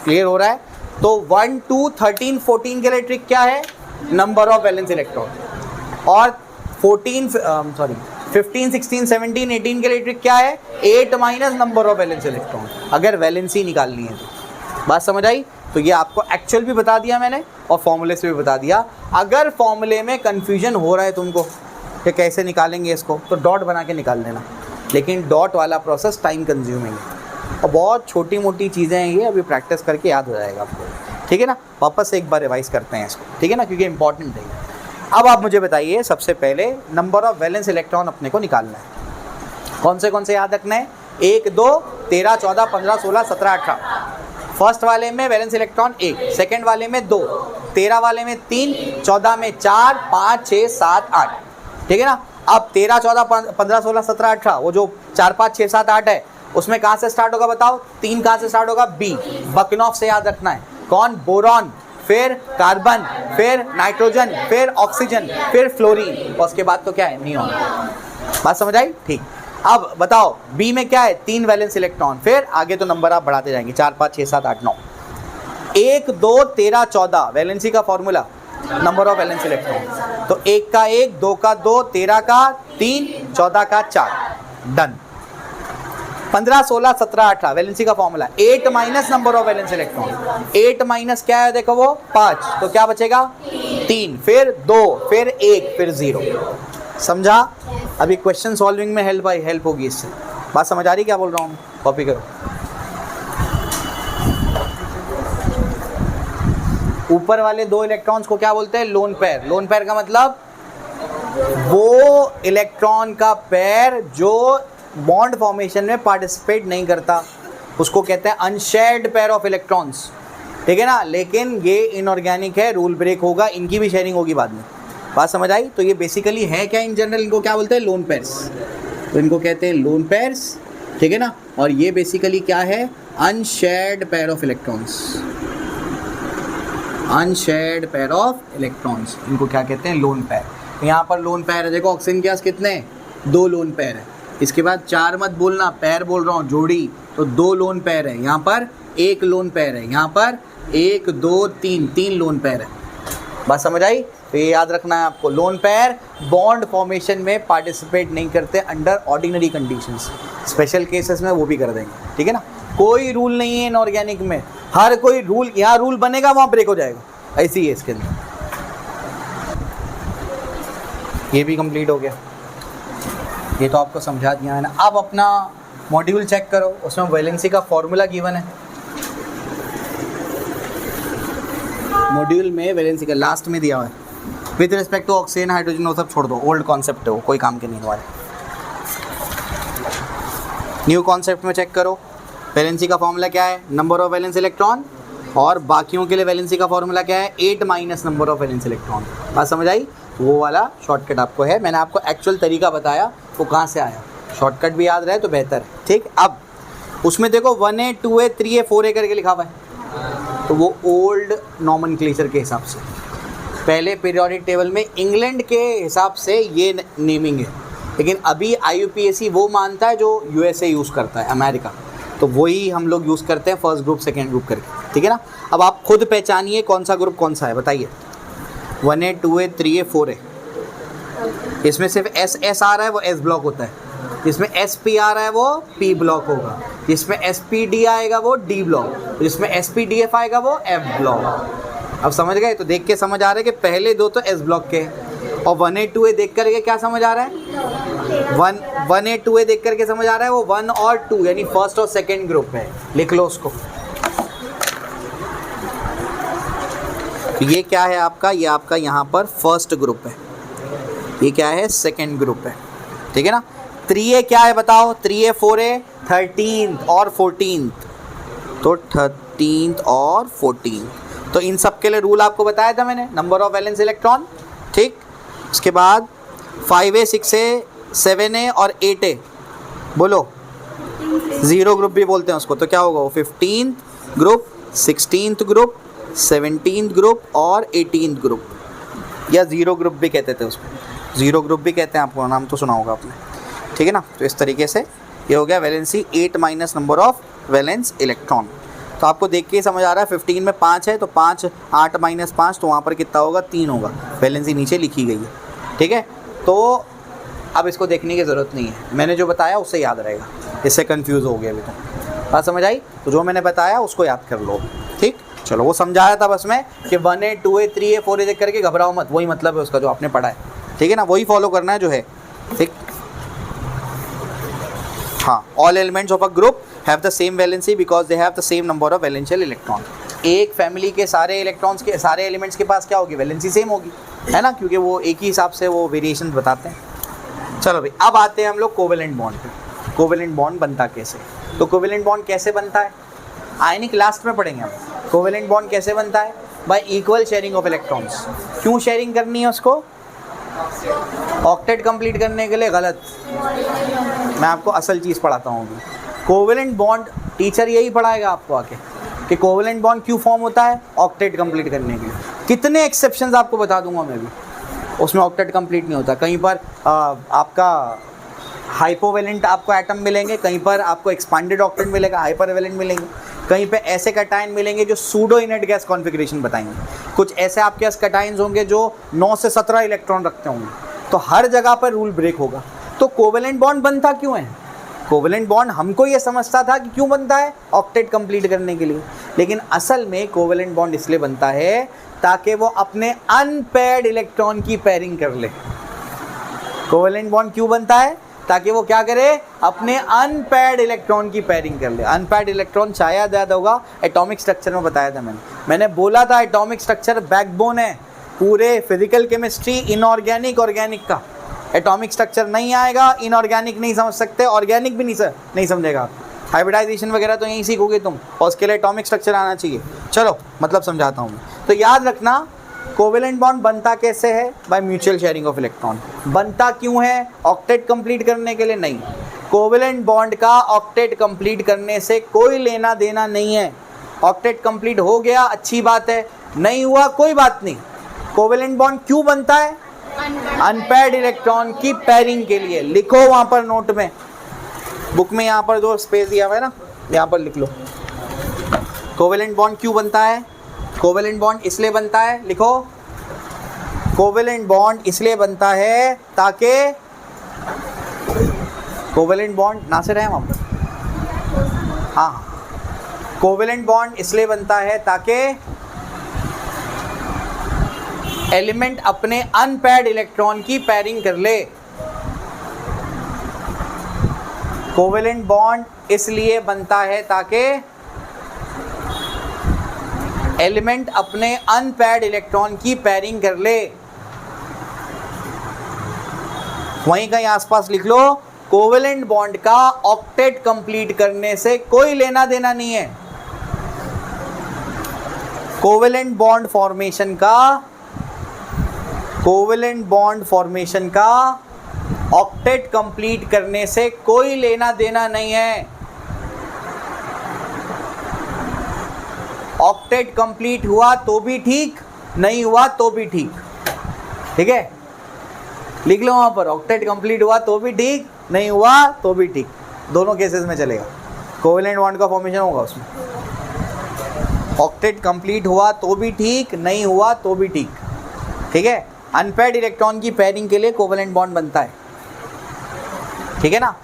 क्लियर हो रहा है? तो 1 2 13 14 के लिए ट्रिक क्या है? Number of valence electron. और 15 16 17 18 के लिए ट्रिक क्या है? 8 minus number of valence electron, अगर वैलेंसी निकालनी है तो। बात समझ आई? तो ये आपको एक्चुअल भी बता दिया मैंने और फॉर्मूले से भी बता दिया। अगर फॉर्मूले में कन्फ्यूजन हो रहा है तुमको कि कैसे निकालेंगे इसको, तो डॉट बना के निकाल लेना। लेकिन डॉट वाला प्रोसेस टाइम कंज्यूमिंग है और बहुत छोटी मोटी चीज़ें हैं ये, अभी प्रैक्टिस करके याद हो जाएगा आपको। ठीक है ना? वापस से एक बार रिवाइज करते हैं इसको। ठीक है ना? क्योंकि इंपॉर्टेंट है। अब आप मुझे बताइए, सबसे पहले नंबर ऑफ वैलेंस इलेक्ट्रॉन अपने को निकालना है। कौन से याद रखना है? 1 2 13 14 15 16 17 18। फर्स्ट वाले में वैलेंस इलेक्ट्रॉन 1, सेकेंड वाले में 2, 13 वाले में 3, 14 में 4 5 6 7 8। ठीक है ना? अब 13 14 15 16 17 18 वो जो 4 5 6 7 8 है उसमें कहाँ से स्टार्ट होगा बताओ? 3 कहाँ से स्टार्ट होगा? बी, बकनॉफ से याद रखना है। कौन? बोरॉन, फिर कार्बन, फिर नाइट्रोजन, फिर ऑक्सीजन, फिर फ्लोरीन, और उसके बाद तो क्या है? नियॉन। बात समझ आई? ठीक। अब बताओ बी में क्या है? 3 वैलेंस इलेक्ट्रॉन, फिर आगे तो नंबर आप बढ़ाते जाएंगे 4 5 6 7 8 9। 1 2 13 14 वैलेंसी का formula, number of valence electron. तो 1 का 1, 2 का 2, 13 का 3, 14 का 4। डन। 15 16 17 18 वैलेंसी का formula 8 minus number of valence electron. 8 minus क्या है देखो वो 5, तो क्या बचेगा? 3, फिर 2, फिर 1, फिर 0। समझा? अभी क्वेश्चन सॉल्विंग में हेल्प होगी इससे। बात समझ आ रही क्या बोल रहा हूँ? कॉपी करो। ऊपर वाले 2 इलेक्ट्रॉन्स को क्या बोलते हैं? Lone pair. लोन पेयर का मतलब वो इलेक्ट्रॉन का पेयर जो बॉन्ड फॉर्मेशन में पार्टिसिपेट नहीं करता, उसको कहते हैं अनशेयर्ड पेयर ऑफ इलेक्ट्रॉन्स। ठीक है ना? लेकिन ये इनऑर्गेनिक है, रूल ब्रेक होगा, इनकी भी शेयरिंग होगी बाद में। बात समझ आई? तो ये बेसिकली है क्या इन जनरल? इनको क्या बोलते हैं? Lone pairs. तो इनको कहते हैं लोन पेयर्स। ठीक है ना? और ये बेसिकली क्या है? Unshared pair of electrons. Unshared pair of electrons, इनको क्या कहते हैं? Lone pair. यहाँ पर लोन पेयर है, देखो ऑक्सीजन के पास कितने? 2 लोन पेयर है। इसके बाद 4 मत बोलना, पेयर बोल रहा हूँ, जोड़ी। तो 2 लोन पेयर है, यहाँ पर 1 लोन पेयर है, यहाँ पर 1 2 3 लोन पेयर है। बात समझ आई? तो ये याद रखना है आपको, लोन पेयर बॉन्ड फॉर्मेशन में पार्टिसिपेट नहीं करते under ordinary conditions. Special cases में वो भी कर देंगे। ठीक है ना? कोई रूल नहीं है इनऑर्गेनिक में, हर कोई रूल, यहाँ रूल बनेगा वहाँ ब्रेक हो जाएगा, ऐसी ही है इसके अंदर। ये भी कंप्लीट हो गया, ये तो आपको समझा दिया है ना। अब अपना मॉड्यूल चेक करो, उसमें वैलेंसी का फॉर्मूला गिवन है। मॉड्यूल में वैलेंसी का लास्ट में दिया हुआ है with respect to oxygen hydrogen, वो सब छोड़ दो, ओल्ड कॉन्सेप्ट है वो, कोई काम के नहीं हमारे। न्यू कॉन्सेप्ट में चेक करो, वैलेंसी का फॉर्मूला क्या है? Number of valence electron. और बाकियों के लिए वैलेंसी का फॉर्मूला क्या है? 8 minus number of valence electron. बात समझ आई? वो वाला शॉर्टकट आपको है, मैंने आपको एक्चुअल तरीका बताया वो कहाँ से आया, शॉर्टकट भी याद रहे तो बेहतर है। ठीक, अब उसमें देखो 1A 2A 3A 4A करके लिखा हुआ है, तो वो ओल्ड नॉमेनक्लेचर के हिसाब से, पहले पीरियोडिक टेबल में इंग्लैंड के हिसाब से ये नेमिंग है, लेकिन अभी IUPAC वो मानता है जो USA यूज़ करता है, अमेरिका, तो वही हम लोग यूज़ करते हैं फर्स्ट ग्रुप सेकेंड ग्रुप करके। ठीक है ना? अब आप खुद पहचानिए कौन सा ग्रुप कौन सा है, बताइए। 1A 2A 3A 4A, इसमें सिर्फ SS आ रहा है वो S ब्लॉक होता है, जिसमें SP आ रहा है वो P ब्लॉक होगा, जिसमें SPD आएगा वो D ब्लॉक, जिसमें SPDF आएगा वो F ब्लॉक। अब समझ गए? तो देख के समझ आ रहा है कि पहले 2 तो S ब्लॉक के, और 1A 2A देख करके क्या समझ आ रहा है? 1A 2A देख करके समझ आ रहा है वो 1 और 2 यानी फर्स्ट और सेकेंड ग्रुप है, लिख लो उसको। तो ये क्या है आपका? ये आपका यहाँ पर फर्स्ट ग्रुप है, ये क्या है? सेकेंड ग्रुप है। ठीक है ना? 3A क्या है बताओ? 3A 4A 13th और 14th, तो 13th और 14th, तो इन सब के लिए रूल आपको बताया था मैंने, नंबर ऑफ वैलेंस इलेक्ट्रॉन। ठीक, उसके बाद 5A 6A 7A और 8A, बोलो 0 ग्रुप भी बोलते हैं उसको, तो क्या होगा वो? 15th group, 16th group, 17th group और 18th ग्रुप, या 0 ग्रुप भी कहते थे उसको, 0 ग्रुप भी कहते हैं, आपको नाम तो सुना होगा आपने। ठीक है ना? तो इस तरीके से ये हो गया valency 8 minus number of valence electron. तो आपको देख के ही समझ आ रहा है 15 में 5 है, तो 5 8 माइनस 5, तो वहाँ पर कितना होगा? 3 होगा, वैलेंसी नीचे लिखी गई है। ठीक है? तो अब इसको देखने की ज़रूरत नहीं है, मैंने जो बताया उससे याद रहेगा, इससे कंफ्यूज हो गया अभी तो। बात समझ आई? तो जो मैंने बताया उसको याद कर लो। ठीक, चलो वो समझाया था बस मैं कि 1A 2A 3A 4A देख करके घबराओ मत, वही मतलब है उसका जो आपने पढ़ा है। ठीक है ना? वही फॉलो करना है जो है। ठीक, हाँ, all elements of a group have the same valency because they have the same number of वैलेंशियल electron. एक फैमिली के सारे इलेक्ट्रॉन्स के सारे एलिमेंट्स के पास क्या होगी? वैलेंसी सेम होगी, है ना? क्योंकि वो एक ही हिसाब से वो वेरिएशन बताते हैं। चलो भाई, अब आते हैं हम लोग कोवेलेंट बॉन्ड पे। कोवेलेंट बॉन्ड बनता कैसे। तो कोवेलेंट बॉन्ड कैसे बनता है, आयनिक लास्ट में पढ़ेंगे हम। कोवेलेंट बॉन्ड कैसे बनता है, by equal sharing of electrons. क्यों शेयरिंग करनी है उसको, ऑक्टेट कंप्लीट करने के लिए, गलत। मैं आपको असल चीज़ पढ़ाता हूँ अभी। कोवेलेंट बॉन्ड टीचर यही पढ़ाएगा आपको आके कि कोवेलेंट बॉन्ड क्यों फॉर्म होता है, ऑक्टेट कंप्लीट करने के लिए। कितने एक्सेप्शंस आपको बता दूंगा मैं भी, उसमें ऑक्टेट कंप्लीट नहीं होता। कहीं पर आपका हाइपोवेलेंट आपको एटम मिलेंगे, कहीं पर आपको एक्सपांडेड ऑक्टेट मिलेगा, हाइपरवेलेंट मिलेंगे, कहीं पे ऐसे कटायन मिलेंगे जो सूडो इनर्ट गैस कॉन्फ़िगरेशन बताएंगे, कुछ ऐसे आपके पास कटायंस होंगे जो 9 से 17 इलेक्ट्रॉन रखते होंगे। तो हर जगह पर रूल ब्रेक होगा। तो कोवेलेंट बॉन्ड बनता क्यों है, कोवेलेंट बॉन्ड हमको ये समझता था कि क्यों बनता है, ऑक्टेट कंप्लीट करने के लिए, लेकिन असल में कोवेलेंट बॉन्ड इसलिए बनता है ताकि वो अपने अनपेयर्ड इलेक्ट्रॉन की पेयरिंग कर ले। कोवेलेंट बॉन्ड क्यों बनता है, ताकि वो क्या करे, अपने अनपेयर्ड इलेक्ट्रॉन की पेयरिंग कर ले। अनपेयर्ड इलेक्ट्रॉन शायद याद होगा एटॉमिक स्ट्रक्चर में बताया था मैंने बोला था एटॉमिक स्ट्रक्चर बैकबोन है पूरे फिजिकल केमिस्ट्री, इनऑर्गेनिक ऑर्गेनिक का। एटॉमिक स्ट्रक्चर नहीं आएगा, इनऑर्गेनिक नहीं समझ सकते, ऑर्गेनिक भी नहीं समझेगा आप। हाइब्रिडाइजेशन वगैरह तो यहीं सीखोगे तुम, और उसके लिए एटॉमिक स्ट्रक्चर आना चाहिए। चलो मतलब समझाता हूँ। तो याद रखना कोवेलेंट बॉन्ड बनता कैसे है, bye mutual sharing of electron. बनता क्यों है, ऑक्टेट कंप्लीट करने के लिए नहीं। कोवेलेंट बॉन्ड का ऑक्टेट कंप्लीट करने से कोई लेना देना नहीं है। ऑक्टेट कंप्लीट हो गया अच्छी बात है, नहीं हुआ कोई बात नहीं। कोवेलेंट बॉन्ड क्यों बनता है, अनपेयर्ड इलेक्ट्रॉन की पेयरिंग के लिए। लिखो वहां पर नोट में, बुक में यहाँ पर जो स्पेस दिया हुआ है ना, यहाँ पर लिख लो। कोवेलेंट बॉन्ड क्यों बनता है, कोवेलेंट बॉन्ड इसलिए बनता है, लिखो। कोवेलेंट बॉन्ड इसलिए बनता है ताकि, कोवेलेंट बॉन्ड नासिर है वहाँ पर, हाँ, कोवेलेंट बॉन्ड इसलिए बनता है ताकि एलिमेंट अपने अनपेयर्ड इलेक्ट्रॉन की पेयरिंग कर ले। कोवेलेंट बॉन्ड इसलिए बनता है ताकि एलिमेंट अपने अनपेयर्ड इलेक्ट्रॉन की पेयरिंग कर ले। वहीं कहीं आसपास लिख लो, कोवेलेंट बॉन्ड का ऑक्टेट कंप्लीट करने से कोई लेना देना नहीं है। कोवेलेंट बॉन्ड फॉर्मेशन का ऑक्टेट कंप्लीट करने से कोई लेना देना नहीं है। ऑक्टेट कंप्लीट हुआ तो भी ठीक, नहीं हुआ तो भी ठीक, ठीक है। लिख लो वहां पर, ऑक्टेट कंप्लीट हुआ तो भी ठीक, नहीं हुआ तो भी ठीक, दोनों केसेस में चलेगा। कोवेलेंट बॉन्ड का फॉर्मेशन होगा उसमें। ऑक्टेट कंप्लीट हुआ तो भी ठीक, नहीं हुआ तो भी ठीक, ठीक है। अनपेयर्ड इलेक्ट्रॉन की पेयरिंग के लिए कोवेलेंट बॉन्ड बनता है, ठीक है ना।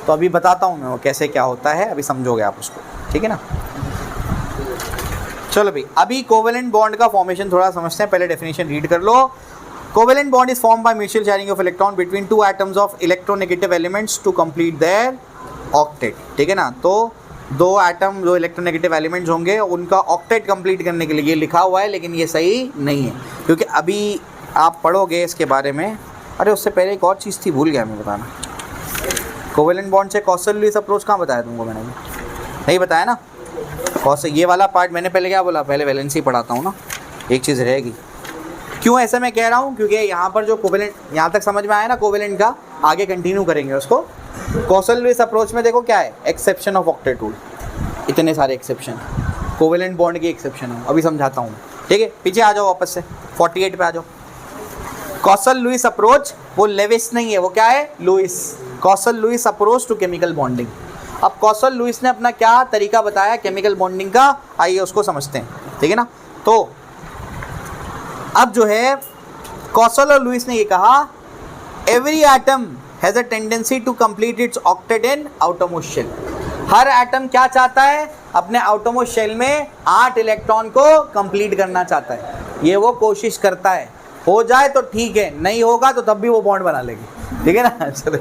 तो अभी बताता हूं मैं वो कैसे क्या होता है, अभी समझोगे आप उसको, ठीक है ना। चलो भाई, अभी कोवेलेंट बॉन्ड का फॉर्मेशन थोड़ा समझते हैं, पहले डेफिनेशन रीड कर लो। Covalent bond is form by mutual sharing of electron between two atoms of electronegative elements to complete their octet, ठीक है ना। तो दो एटम जो इलेक्ट्रोनेगेटिव एलिमेंट्स होंगे उनका ऑक्टेट कंप्लीट करने के लिए ये लिखा हुआ है, लेकिन ये सही नहीं है, क्योंकि अभी आप पढ़ोगे इसके बारे में। अरे उससे पहले एक और चीज़ थी, भूल गया मैं बताना। कोवेलेंट बॉन्ड से कॉसल-लुईस अप्रोच कहाँ बताया तुमको मैंने, नहीं बताया ना। कॉसल, ये वाला पार्ट मैंने पहले क्या बोला, पहले वैलेंसी पढ़ाता हूँ ना, एक चीज़ रहेगी। क्यों ऐसा मैं कह रहा हूँ, क्योंकि यहाँ पर जो कोवेलेंट, यहाँ तक समझ में आया ना कोवेलेंट का, आगे कंटिन्यू करेंगे उसको। कॉसल-लुईस अप्रोच में देखो क्या है, एक्सेप्शन ऑफ ऑक्टेट रूल, इतने सारे एक्सेप्शन, कोवेलेंट बॉन्ड की एक्सेप्शन है, अभी समझाता हूँ, ठीक है। पीछे आ जाओ वापस से, 48 पे आ जाओ। कॉसल-लुईस अप्रोच, वो लेविस नहीं है, वो क्या है, Lewis. Kossel Lewis approach to chemical bonding. अब कॉसल-लुईस ने अपना क्या तरीका बताया केमिकल बॉन्डिंग का, आइए उसको समझते हैं, ठीक है ना। तो अब जो है कॉसल और लुईस ने ये कहा, every atom has a tendency to complete its octet in outermost shell. हर एटम क्या चाहता है, अपने आउटरमोस्ट शेल में 8 इलेक्ट्रॉन को कंप्लीट करना चाहता है, ये वो कोशिश करता है। हो जाए तो ठीक है, नहीं होगा तो तब भी वो बॉन्ड बना लेगी, ठीक है ना। चलो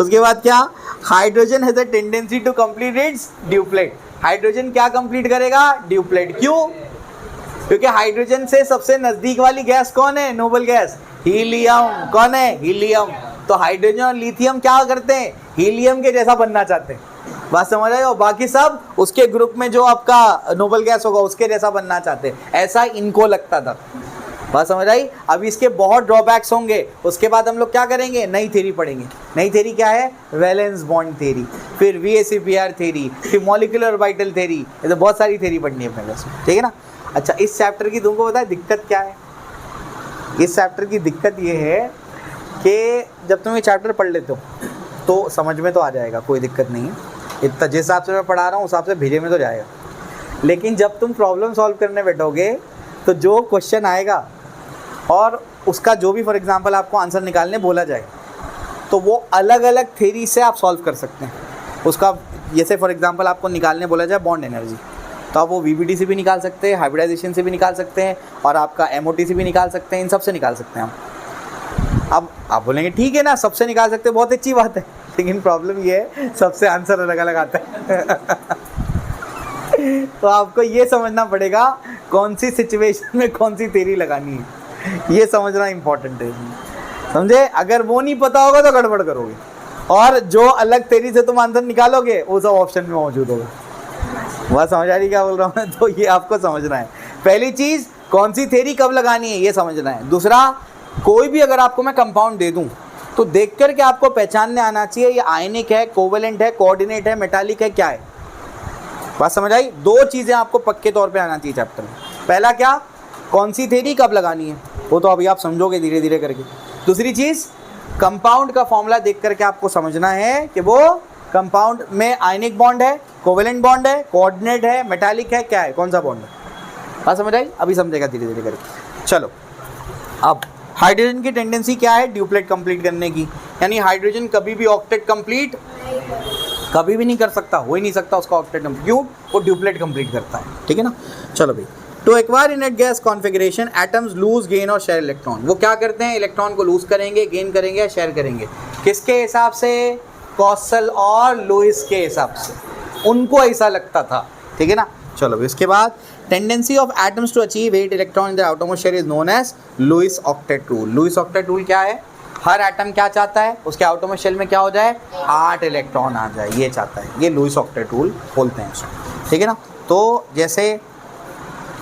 उसके बाद क्या, hydrogen has a tendency to complete its duplet. Hydrogen क्या कंप्लीट करेगा, ड्यूप्लेट। क्यों, क्योंकि हाइड्रोजन से सबसे नजदीक वाली गैस कौन है, नोबल गैस, हीलियम। कौन है, हीलियम। तो हाइड्रोजन और लिथियम क्या करते हैं, हीलियम के जैसा बनना चाहते हैं, बात समझ आए, और बाकी सब उसके ग्रुप में जो आपका नोबल गैस होगा उसके जैसा बनना चाहते हैं, ऐसा इनको लगता था, बात समझ आई। अब इसके बहुत ड्रॉबैक्स होंगे, उसके बाद हम लोग क्या करेंगे, नई थ्योरी पढ़ेंगे। नई थ्योरी क्या है, वैलेंस बॉन्ड थ्योरी, फिर VSEPR थ्योरी, फिर मॉलिक्यूलर ऑर्बिटल थ्योरी, ये तो बहुत सारी थ्योरी पढ़नी है अपने को, ठीक है ना। अच्छा, इस चैप्टर की तुमको पता है दिक्कत क्या है, इस चैप्टर की दिक्कत ये है कि जब तुम ये चैप्टर पढ़ लेते हो तो समझ में तो आ जाएगा, कोई दिक्कत नहीं है, इतना जिस हिसाब से मैं पढ़ा रहा हूँ उस हिसाब से भेजे में तो जाएगा, लेकिन जब तुम प्रॉब्लम सॉल्व करने बैठोगे तो जो क्वेश्चन आएगा और उसका जो भी फॉर एग्जांपल आपको आंसर निकालने बोला जाए तो वो अलग अलग थ्योरी से आप सॉल्व कर सकते हैं उसका। जैसे फॉर एग्जांपल आपको निकालने बोला जाए बॉन्ड एनर्जी, तो आप वो VBD से भी निकाल सकते हैं, हाइब्रिडाइजेशन से भी निकाल सकते हैं, और आपका MOT से भी निकाल सकते हैं, इन सब से निकाल सकते हैं आप। अब आप बोलेंगे ठीक है ना, सबसे निकाल सकते हैं, बहुत अच्छी बात है, लेकिन प्रॉब्लम ये है सबसे आंसर अलग अलग आता है तो आपको ये समझना पड़ेगा कौन सी सिचुएशन में कौन सी थ्योरी लगानी है, ये समझना इंपॉर्टेंट है, समझे। अगर वो नहीं पता होगा तो गड़बड़ करोगे, और जो अलग थ्योरी से तुम आंसर निकालोगे वो सब ऑप्शन में मौजूद होगा। वह समझ आ रही क्या बोल रहा हूँ मैं, तो ये आपको समझना है। पहली चीज़, कौन सी थ्योरी कब लगानी है ये समझना है। दूसरा, कोई भी अगर आपको मैं कंपाउंड दे दूँ तो देख कर के आपको पहचानने आना चाहिए ये आयनिक है, कोवेलेंट है, कोऑर्डिनेट है, मेटालिक है, क्या है, बात समझ आई। दो चीज़ें आपको पक्के तौर पे आना चाहिए चैप्टर में। पहला क्या, कौन सी थ्योरी कब लगानी है, वो तो अभी आप समझोगे धीरे धीरे करके। दूसरी चीज़, कंपाउंड का फॉर्मूला देख करके आपको समझना है कि वो कंपाउंड में आयनिक बॉन्ड है, कोवेलेंट बॉन्ड है, कोऑर्डिनेट है, मेटालिक है, क्या है, कौन सा बॉन्ड है, बात समझ आई। अभी समझेगा धीरे धीरे करके। चलो, अब हाइड्रोजन की टेंडेंसी क्या है, ड्यूप्लेट कंप्लीट करने की, यानी हाइड्रोजन कभी भी ऑक्टेट कंप्लीट कभी भी नहीं कर सकता, हो ही नहीं सकता उसका ऑक्टेट कंप्लीट, क्यों, वो ड्यूप्लेट कंप्लीट करता है, ठीक है ना। चलो भाई, to acquire inert gas configuration atoms lose, gain और शेयर इलेक्ट्रॉन। वो क्या करते हैं, इलेक्ट्रॉन को लूज करेंगे, गेन करेंगे या शेयर करेंगे, किसके हिसाब से, कॉसल और लुईस के हिसाब से, उनको ऐसा लगता था, ठीक है ना। चलो, इसके बाद tendency of atoms to achieve 8 electron in the outermost shell is known as Lewis octet rule. Lewis octet rule क्या है, हर एटम क्या चाहता है, उसके आटोमोस्ट शेल में क्या हो जाए, 8 इलेक्ट्रॉन आ जाए, ये चाहता है, ये लुईस ऑक्टेट रूल बोलते हैं उसको, ठीक है ना। तो जैसे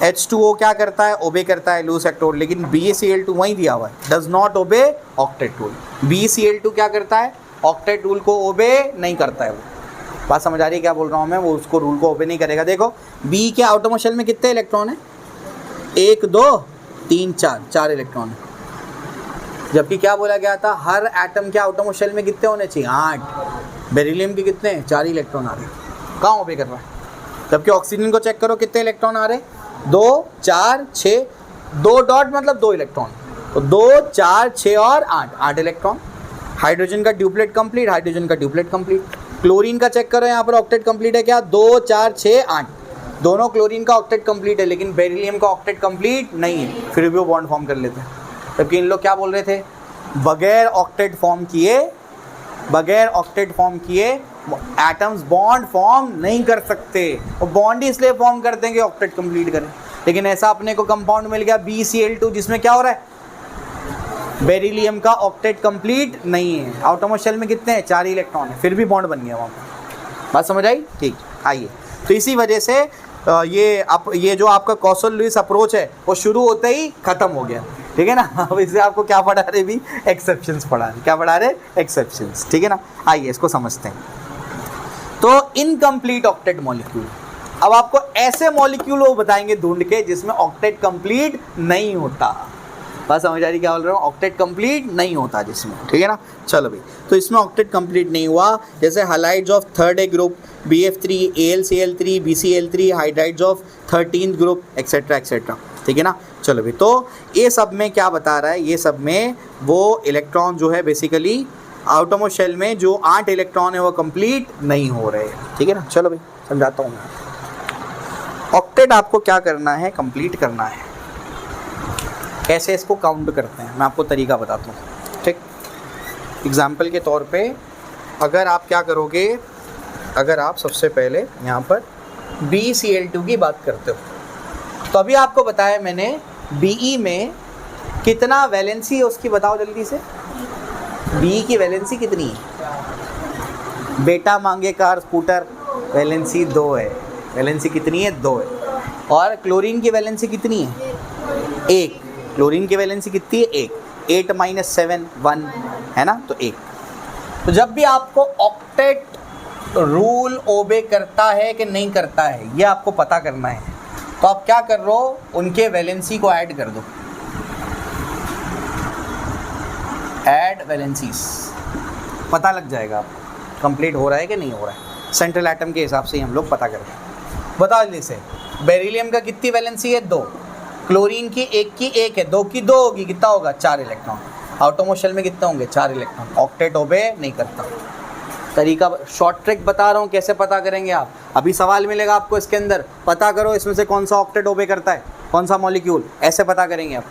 H2O क्या करता है, ओबे करता है लुईस ऑक्टेट रूल, लेकिन BaCl2 वहीं दिया हुआ है, does not obey octet rule. BeCl2 क्या करता है, ऑक्टेट रूल को ओबे नहीं करता है, वो बात समझ आ रही है क्या बोल रहा हूँ मैं, वो उसको रूल को ओबे नहीं करेगा। देखो B के आटोमोस्ट शेल में कितने इलेक्ट्रॉन है, 1 2 3 4, 4 इलेक्ट्रॉन है, जबकि क्या बोला गया था, हर एटम के आटोमोस्ट शेल में कितने होने चाहिए, 8। बेरिलियम के कितने, 4 इलेक्ट्रॉन आ रहे हैं, कहाँ ओबे कर रहा है। जबकि ऑक्सीजन को चेक करो कितने इलेक्ट्रॉन आ रहे हैं, 2 4 6, 2 डॉट मतलब 2 इलेक्ट्रॉन, तो 2 4 6 और 8 इलेक्ट्रॉन। हाइड्रोजन का ड्यूप्लेट कंप्लीट, हाइड्रोजन का ड्यूप्लेट कंप्लीट। क्लोरीन का चेक करो, यहाँ पर ऑक्टेट कंप्लीट है क्या, 2 4 6 8, दोनों क्लोरीन का ऑक्टेट कंप्लीट है, लेकिन बेरिलियम का ऑक्टेट कंप्लीट नहीं है, फिर भी वो बॉन्ड फॉर्म कर लेते हैं। जबकि इन लोग क्या बोल रहे थे, बगैर ऑक्टेट फॉर्म किए एटम्स बॉन्ड फॉर्म नहीं कर सकते, वो बॉन्ड ही इसलिए फॉर्म करते हैं कि ऑक्टेट कंप्लीट करें। लेकिन ऐसा अपने को कंपाउंड मिल गया BeCl2, जिसमें क्या हो रहा है, बेरिलियम का ऑक्टेट कंप्लीट नहीं है, आटोमोस्ट शेल में कितने हैं, 4 इलेक्ट्रॉन है, फिर भी बॉन्ड बन गया वहाँ पर, बात समझ आई, ठीक। आइए, तो इसी वजह से ये जो आपका कॉसल लुईस अप्रोच है वो शुरू होते ही खत्म हो गया, ठीक है ना। अब इससे आपको क्या पढ़ा रहे, भी एक्सेप्शंस पढ़ा रहे, क्या पढ़ा रहे, एक्सेप्शंस, ठीक है ना। आइए इसको समझते हैं। तो इनकम्प्लीट ऑक्टेट मॉलिक्यूल, अब आपको ऐसे मॉलिक्यूल वो बताएंगे ढूंढ के जिसमें ऑक्टेट कंप्लीट नहीं होता, बस समझ आ रही क्या बोल रहा हूँ, ऑक्टेट कंप्लीट नहीं होता जिसमें, ठीक है ना। चलो भाई, तो इसमें ऑक्टेट कंप्लीट नहीं हुआ, जैसे halides of 3rd group, BF3, AlCl3, BCl3, hydrides of 13th group, etcetera etcetera, ठीक है ना। चलो भाई, तो ये सब में क्या बता रहा है, ये सब में वो इलेक्ट्रॉन जो है बेसिकली आटोमोस्ट शेल में जो 8 इलेक्ट्रॉन है वो कंप्लीट नहीं हो रहे, ठीक है ना। चलो भाई समझाता हूँ मैं, ऑक्टेट आपको क्या करना है, कंप्लीट करना है। कैसे इसको काउंट करते हैं मैं आपको तरीका बताता हूँ, ठीक। एग्जाम्पल के तौर पे अगर आप क्या करोगे, अगर आप सबसे पहले यहाँ पर BeCl2 की बात करते हो, तो अभी आपको बताया मैंने Be में कितना वैलेंसी है उसकी, बताओ जल्दी से, बी की वैलेंसी कितनी है? बेटा मांगे कार स्कूटर, वैलेंसी 2 है। वैलेंसी कितनी है? 2 है। और क्लोरीन की वैलेंसी कितनी है? 1। क्लोरीन की वैलेंसी कितनी है? 1। 8 - 7 1 है ना, तो 1। तो जब भी आपको ऑक्टेट रूल ओबे करता है कि नहीं करता है, ये आपको पता करना है, तो आप क्या कर रहे हो, उनके वैलेंसी को ऐड कर दो। ऐड वैलेंसीज, पता लग जाएगा आपको कंप्लीट हो रहा है कि नहीं हो रहा है। सेंट्रल एटम के हिसाब से ही हम लोग पता करें। बता जैसे बेरिलियम का कितनी वैलेंसी है? 2। क्लोरीन की 1 की 1 है, 2 की 2 होगी, कितना होगा? 4 इलेक्ट्रॉन। आटोमो शेल में कितना होंगे? 4 इलेक्ट्रॉन। ऑक्टेट ओबे नहीं करता। तरीका शॉर्ट ट्रिक बता रहा हूँ, कैसे पता करेंगे आप। अभी सवाल मिलेगा आपको इसके अंदर, पता करो इसमें से कौन सा ऑक्टेट ओबे करता है, कौन सा मॉलिक्यूल, ऐसे पता करेंगे आप।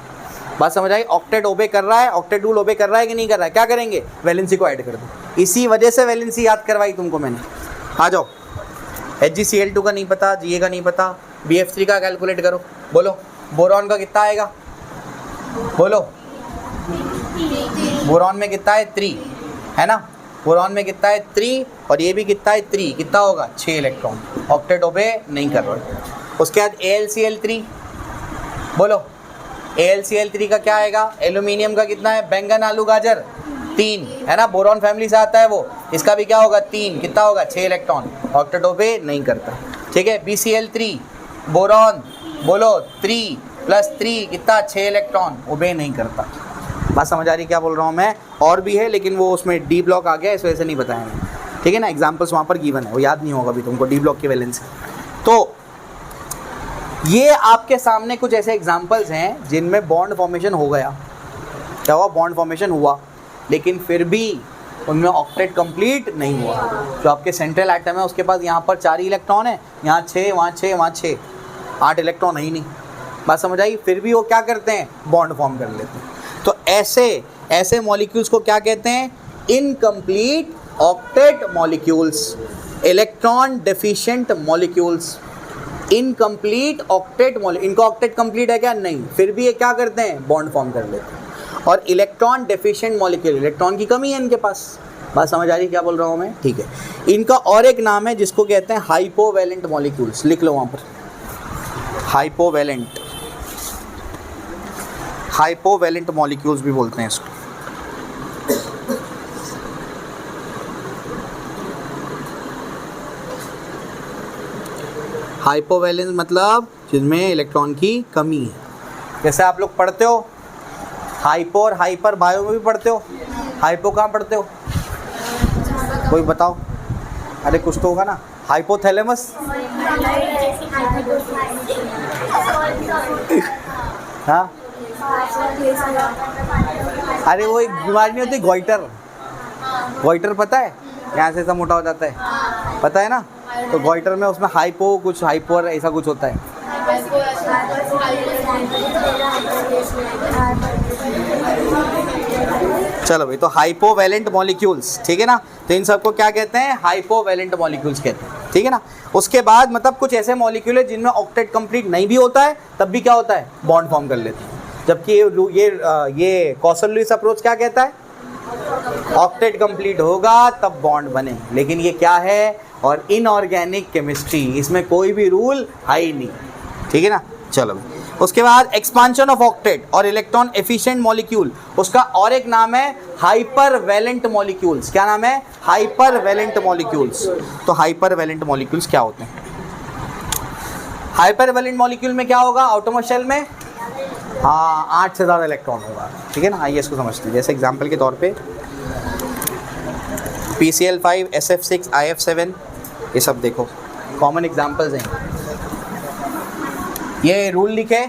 बात समझ आई? ऑक्टेट ओबे कर रहा है, ऑक्टेट रूल ओबे कर रहा है कि नहीं कर रहा है, क्या करेंगे? वैलेंसी को ऐड कर दो। इसी वजह से वैलेंसी याद करवाई तुमको मैंने। आ जाओ, HgCl2 का नहीं पता, Ga का नहीं पता, BF3 का कैलकुलेट करो। बोलो बोरॉन का कितना आएगा? बोलो बोरॉन में कितना है? 3 है ना। बोरॉन में कितना है? 3। और ये भी कितना है? 3। कितना होगा? 6 इलेक्ट्रॉन। ऑक्टेट ओबे नहीं कर रहा। उसके बाद AlCl3, बोलो AlCl3 का क्या आएगा? एल्यूमिनियम का कितना है? बैंगन आलू गाजर 3 है ना, बोरॉन फैमिली से आता है वो। इसका भी क्या होगा? 3। कितना होगा? 6 इलेक्ट्रॉन। ऑक्टेट ओबे नहीं करता। ठीक है। BCl3 बोरॉन, बोलो 3 + 3 कितना? 6 इलेक्ट्रॉन। ओबे नहीं करता। बात समझ आ रही क्या बोल रहा हूँ मैं? और भी है लेकिन वो उसमें डी ब्लॉक आ गया, इस वजह से नहीं बताया मैंने। ठीक है ना, एग्जाम्पल्स वहाँ पर गिवन है, वो याद नहीं होगा अभी तुमको डी ब्लॉक की वैलेंसी। तो ये आपके सामने कुछ ऐसे एग्जाम्पल्स हैं जिनमें बॉन्ड फॉर्मेशन हो गया। क्या हुआ? बॉन्ड फॉर्मेशन हुआ, लेकिन फिर भी उनमें ऑक्टेट कंप्लीट नहीं हुआ। जो आपके सेंट्रल एटम है उसके पास यहाँ पर 4 इलेक्ट्रॉन है, यहाँ 6, वहाँ 6, वहाँ 6, 8 इलेक्ट्रॉन है ही नहीं। बात समझ आई? फिर भी वो क्या करते हैं? बॉन्ड फॉर्म कर लेते हैं। तो ऐसे मॉलिक्यूल्स को क्या कहते हैं? Incomplete octet molecules, electron deficient molecules. Incomplete octet molecule, इनका ऑक्टेट कंप्लीट है क्या? नहीं, फिर भी ये क्या करते हैं? बॉन्ड फॉर्म कर लेते हैं। और इलेक्ट्रॉन डेफिशिएंट मॉलिक्यूल, इलेक्ट्रॉन की कमी है इनके पास। बात समझ आ रही है क्या बोल रहा हूँ मैं? ठीक है। इनका और एक नाम है जिसको कहते हैं हाइपोवैलेंट मॉलिक्यूल्स। लिख लो वहाँ पर, हाइपोवैलेंट। हाइपोवैलेंट मॉलिक्यूल्स भी बोलते हैं इसको। हाइपोवैलेंस मतलब जिसमें इलेक्ट्रॉन की कमी है। जैसे आप लोग पढ़ते हो हाइपो और हाइपर, बायो में भी पढ़ते हो। हाइपो कहाँ पढ़ते हो? कोई बताओ। अरे कुछ तो होगा ना। हाइपोथैलेमस, हाँ। अरे वो एक बीमारी नहीं होती गोइटर? गोइटर पता है? यहाँ से ऐसा मोटा हो जाता है, पता है ना? तो गोइटर में उसमें हाइपो कुछ, हाइपर ऐसा कुछ होता है। चलो भाई, तो हाइपोवैलेंट मॉलिक्यूल्स, ठीक है ना। तो इन सबको क्या कहते हैं? हाइपोवैलेंट मॉलिक्यूल्स कहते हैं, ठीक है ना। उसके बाद मतलब कुछ ऐसे मॉलिक्यूल है जिनमें ऑक्टेट कंप्लीट नहीं भी होता है, तब भी क्या होता है? बॉन्ड फॉर्म कर लेते हैं। जबकि ये कॉसल-लुईस अप्रोच क्या कहता है? ऑक्टेट कंप्लीट होगा तब बॉन्ड बने। लेकिन ये क्या है? और इनऑर्गेनिक केमिस्ट्री, इसमें कोई भी रूल है ही नहीं, ठीक है ना। चलो, उसके बाद एक्सपांशन ऑफ ऑक्टेट और इलेक्ट्रॉन एफिशिएंट मॉलिक्यूल, उसका और एक नाम है हाइपर वैलेंट मॉलिक्यूल्स। क्या नाम है? Hypervalent molecules. तो हाइपर वैलेंट मॉलिक्यूल्स क्या होते हैं? हाइपर वैलेंट मॉलिक्यूल में क्या होगा? आटोमो शेल में 8 से ज़्यादा इलेक्ट्रॉन होगा, ठीक है ना। आइए इसको समझते हैं। जैसे एग्जाम्पल के तौर पे PCl5, SF6, IF7, ये सब देखो कॉमन एग्जाम्पल्स हैं। ये रूल लिखे,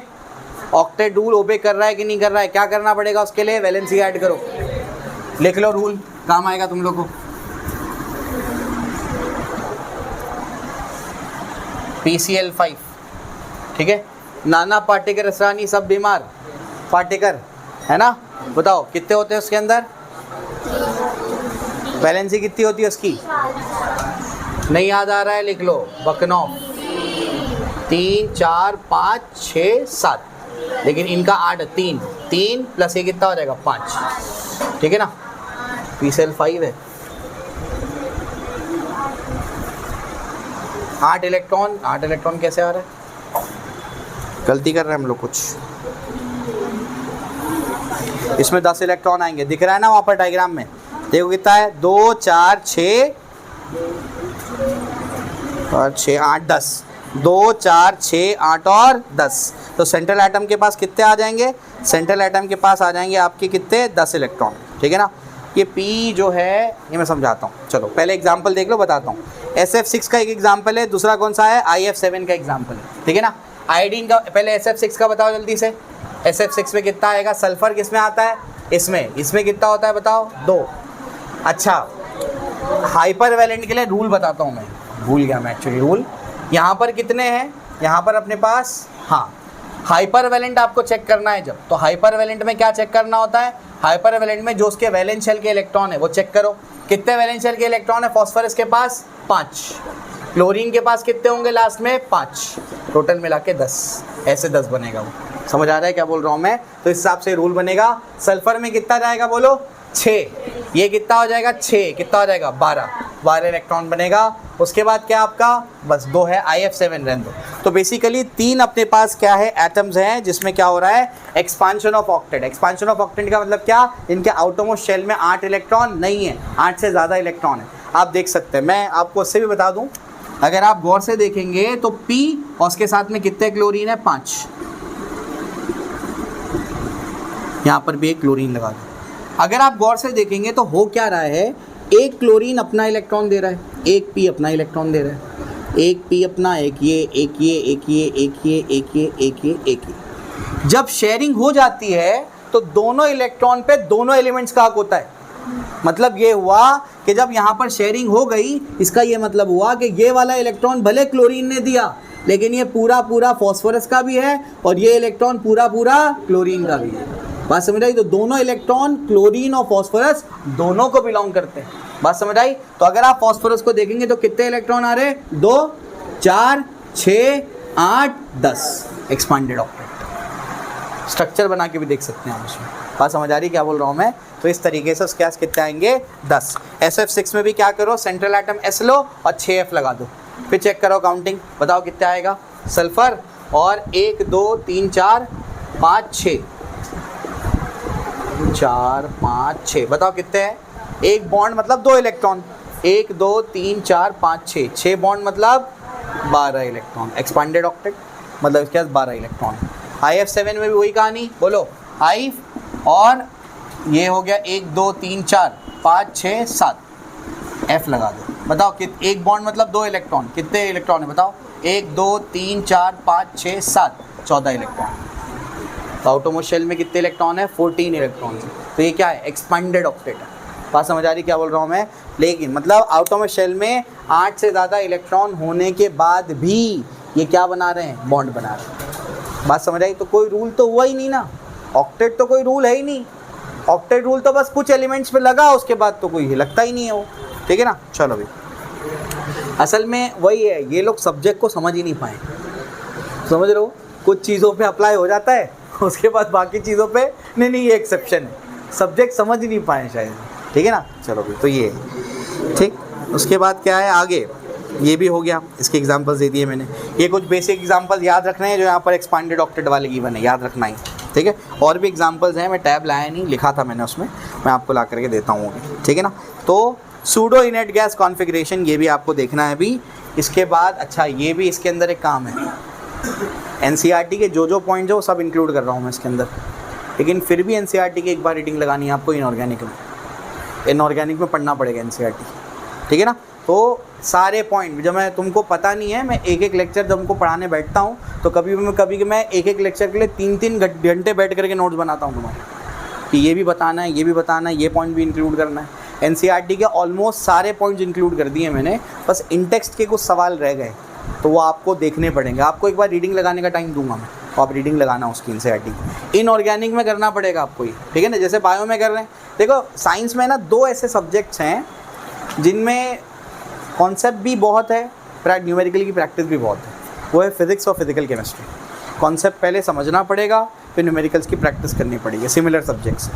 ऑक्टेट रूल ओबे कर रहा है कि नहीं कर रहा है, क्या करना पड़ेगा उसके लिए? वैलेंसी ऐड करो। लिख लो रूल, काम आएगा तुम लोग को। PCl5, ठीक है। नाना पाटेकर असरानी सब बीमार, पाटेकर है ना। बताओ कितने होते हैं उसके अंदर? वैलेंसी कितनी होती है उसकी? नहीं याद आ रहा है? लिख लो, बकनॉफ 3, 4, 5, 6, 7, लेकिन इनका 8, 3 + 1 कितना हो जाएगा? 5, ठीक है ना। पी सेल 5 है, 8 इलेक्ट्रॉन कैसे आ रहा है? गलती कर रहे हैं हम लोग कुछ, इसमें 10 इलेक्ट्रॉन आएंगे, दिख रहा है ना वहाँ पर डायग्राम में, देखो कितना है, 2 4 6 और 6 8 10, 2 4 6 8 और 10, तो सेंट्रल एटम के पास कितने आ जाएंगे? सेंट्रल एटम के पास आ जाएंगे आपके कितने? 10 इलेक्ट्रॉन, ठीक है ना। ये P जो है ये मैं समझाता हूँ, चलो पहले एग्जाम्पल देख लो, बताता हूँ। SF6 का एक एग्जाम्पल है, दूसरा कौन सा है? IF7 का एग्जाम्पल है, ठीक है ना। आयोडीन का पहले SF6 का बताओ जल्दी से। SF6 में कितना आएगा? सल्फर किस में आता है? इसमें कितना होता है बताओ? 2। अच्छा, हाइपर वैलेंट के लिए रूल बताता हूँ मैं, भूल गया मैं एक्चुअली रूल। यहाँ पर कितने हैं? यहाँ पर अपने पास, हाँ, हाइपर वैलेंट आपको चेक करना है जब, तो हाइपर वैलेंट में क्या चेक करना होता है? हाइपर वैलेंट में जो उसके वैलेंस शेल के इलेक्ट्रॉन है वो चेक करो। कितने वैलेंस शेल के इलेक्ट्रॉन है फॉस्फोरस के पास? 5। क्लोरीन के पास कितने होंगे लास्ट में? 5। टोटल मिला के 10, ऐसे 10 बनेगा वो। समझ आ रहा है क्या बोल रहा हूँ मैं? तो इस हिसाब से रूल बनेगा। सल्फर में कितना जाएगा बोलो? 6। ये कितना हो जाएगा? 6 कितना हो जाएगा? 12 इलेक्ट्रॉन बनेगा। उसके बाद क्या आपका? बस 2 है, IF7 रहने दो। तो बेसिकली 3 अपने पास क्या है? एटम्स हैं, जिसमें क्या हो रहा है? Expansion of octet. Expansion of octet का मतलब क्या? इनके आउटरमोस्ट शेल में 8 इलेक्ट्रॉन नहीं है, 8 से ज़्यादा इलेक्ट्रॉन है। आप देख सकते हैं, मैं आपको उससे भी बता दूँ, अगर आप गौर से देखेंगे तो P और उसके साथ में कितने क्लोरीन है? 5। यहाँ पर भी एक क्लोरीन लगा दो। अगर आप गौर से देखेंगे तो हो क्या रहा है? एक क्लोरीन अपना इलेक्ट्रॉन दे रहा है, एक P अपना इलेक्ट्रॉन दे रहा है, एक P अपना, एक ये, एक ये, एक ये, एक ये, एक ये, एक ये, एक ये। जब शेयरिंग हो जाती है तो दोनों इलेक्ट्रॉन पे दोनों एलिमेंट्स का हक होता है। मतलब ये हुआ कि जब यहाँ पर शेयरिंग हो गई, इसका ये मतलब हुआ कि ये वाला इलेक्ट्रॉन भले क्लोरीन ने दिया, लेकिन ये पूरा पूरा फॉस्फोरस का भी है और ये इलेक्ट्रॉन पूरा पूरा क्लोरीन का भी है। बात समझ आई? तो दोनों इलेक्ट्रॉन क्लोरीन और फॉस्फोरस दोनों को बिलोंग करते हैं। बात समझ आई? तो अगर आप फॉस्फोरस को देखेंगे तो कितने इलेक्ट्रॉन आ रहे हैं? 2 4 6 8 10 एक्सपांडेड ऑक्टेट। स्ट्रक्चर बना के भी देख सकते हैं आप उसमें। बात समझ आ रही क्या बोल रहा हूँ मैं? तो इस तरीके से उसके पास कितने आएंगे? 10। SF6 में भी क्या करो? सेंट्रल एटम S लो और 6F लगा दो, फिर चेक करो काउंटिंग, बताओ कितना आएगा? सल्फर और 1 2 3 4 5 6 4 5 6, बताओ कितने हैं? एक बॉन्ड मतलब 2 इलेक्ट्रॉन, 1 2 3 4 5 6, 6 बॉन्ड मतलब 12 इलेक्ट्रॉन। एक्सपांडेड ऑक्टेट मतलब इसके पास 12 इलेक्ट्रॉन। IF7 में भी वही कहानी, बोलो I और ये हो गया 1 2 3 4 5 6 7, F लगा दो, बताओ एक बॉन्ड मतलब 2 इलेक्ट्रॉन, कितने इलेक्ट्रॉन है बताओ? 1 2 3 4 5 6 7, 14 इलेक्ट्रॉन। तो आउटरमोस्ट शेल में कितने इलेक्ट्रॉन है? 14 इलेक्ट्रॉन। तो ये क्या है? एक्सपांडेड ऑक्टेट है। बात समझ आ रही क्या बोल रहा हूँ मैं? लेकिन मतलब आउटरमोस्ट शेल में 8 से ज़्यादा इलेक्ट्रॉन होने के बाद भी ये क्या बना रहे हैं? बॉन्ड बना रहे हैं। बात समझ आई? तो कोई रूल तो हुआ ही नहीं ना, ऑक्टेट तो कोई रूल है ही नहीं। ऑक्टेट रूल तो बस कुछ एलिमेंट्स पे लगा, उसके बाद तो कोई लगता ही नहीं है वो, ठीक है ना। चलो भाई, असल में वही है, ये लोग सब्जेक्ट को समझ ही नहीं पाए। समझ रहे हो? कुछ चीज़ों पे अप्लाई हो जाता है, उसके बाद बाकी चीज़ों पे नहीं, ये एक्सेप्शन है, सब्जेक्ट समझ ही नहीं पाए शायद, ठीक है ना। चलो भाई, तो ये ठीक। उसके बाद क्या है आगे? ये भी हो गया, इसके एग्जांपल्स दे दिए मैंने। ये कुछ बेसिक एग्जांपल याद रखने हैं जो यहाँ पर एक्सपांडेड ऑक्टेट वाले गिवन है, याद रखना ही, ठीक है। और भी एग्जांपल्स हैं, मैं टैब लाया नहीं, लिखा था मैंने उसमें, मैं आपको ला करके देता हूँ, ठीक है ना। तो सूडो इनेट गैस कॉन्फ़िगरेशन, ये भी आपको देखना है अभी। इसके बाद अच्छा, ये भी इसके अंदर एक काम है, NCERT के जो पॉइंट जो सब इंक्लूड कर रहा हूँ मैं इसके अंदर, लेकिन फिर भी NCERT की एक बार रीडिंग लगानी है आपको इनऑर्गेनिक में। इनऑर्गेनिक में पढ़ना पड़ेगा NCERT, ठीक है ना। तो सारे पॉइंट जब मैं, तुमको पता नहीं है, मैं एक लेक्चर जब तुमको पढ़ाने बैठता हूँ तो कभी मैं एक लेक्चर के लिए 3-3 घंटे बैठ करके नोट्स बनाता हूँ तुम्हारे, कि ये भी बताना है, ये भी बताना है, ये पॉइंट भी इंक्लूड करना है। NCERT के ऑलमोस्ट सारे पॉइंट्स इंक्लूड कर दिए मैंने, बस इन टेक्स्ट के कुछ सवाल रह गए, तो वो आपको देखने पड़ेंगे। आपको एक बार रीडिंग लगाने का टाइम दूंगा मैं, तो आप रीडिंग लगाना उसकी NCERT की। इनऑर्गेनिक में करना पड़ेगा आपको ये, ठीक है ना, जैसे बायो में कर रहे हैं। देखो साइंस में ना 2 ऐसे सब्जेक्ट्स हैं जिनमें कॉन्सेप्ट भी बहुत है, न्यूमेरिकल की प्रैक्टिस भी बहुत है, वो है फिजिक्स और फिजिकल केमिस्ट्री। कॉन्सेप्ट पहले समझना पड़ेगा, फिर न्यूमेरिकल्स की प्रैक्टिस करनी पड़ेगी, सिमिलर सब्जेक्ट्स।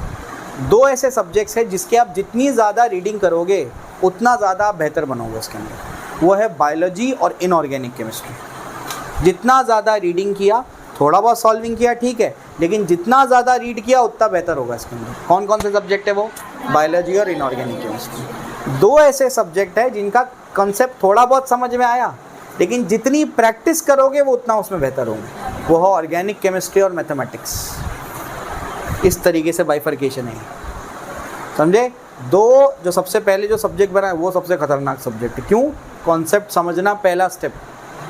दो ऐसे सब्जेक्ट्स हैं जिसके आप जितनी ज़्यादा रीडिंग करोगे उतना ज़्यादा आप बेहतर बनोगे उसके अंदर, वो है बायोलॉजी और इनऑर्गेनिक केमिस्ट्री। जितना ज़्यादा रीडिंग किया, थोड़ा बहुत सॉल्विंग किया ठीक है, लेकिन जितना ज़्यादा रीड किया उतना बेहतर होगा इसके अंदर। कौन कौन से सब्जेक्ट है वो? बायोलॉजी और इनऑर्गेनिक केमिस्ट्री। दो ऐसे सब्जेक्ट है जिनका कंसेप्ट थोड़ा बहुत समझ में आया, लेकिन जितनी प्रैक्टिस करोगे वो उतना उसमें बेहतर होंगे। वो है ऑर्गेनिक केमिस्ट्री और मैथमेटिक्स। इस तरीके से बाइफर्केशन है, समझे? दो जो सबसे पहले जो सब्जेक्ट बना है वो सबसे खतरनाक सब्जेक्ट है। क्यों? कॉन्सेप्ट समझना पहला स्टेप,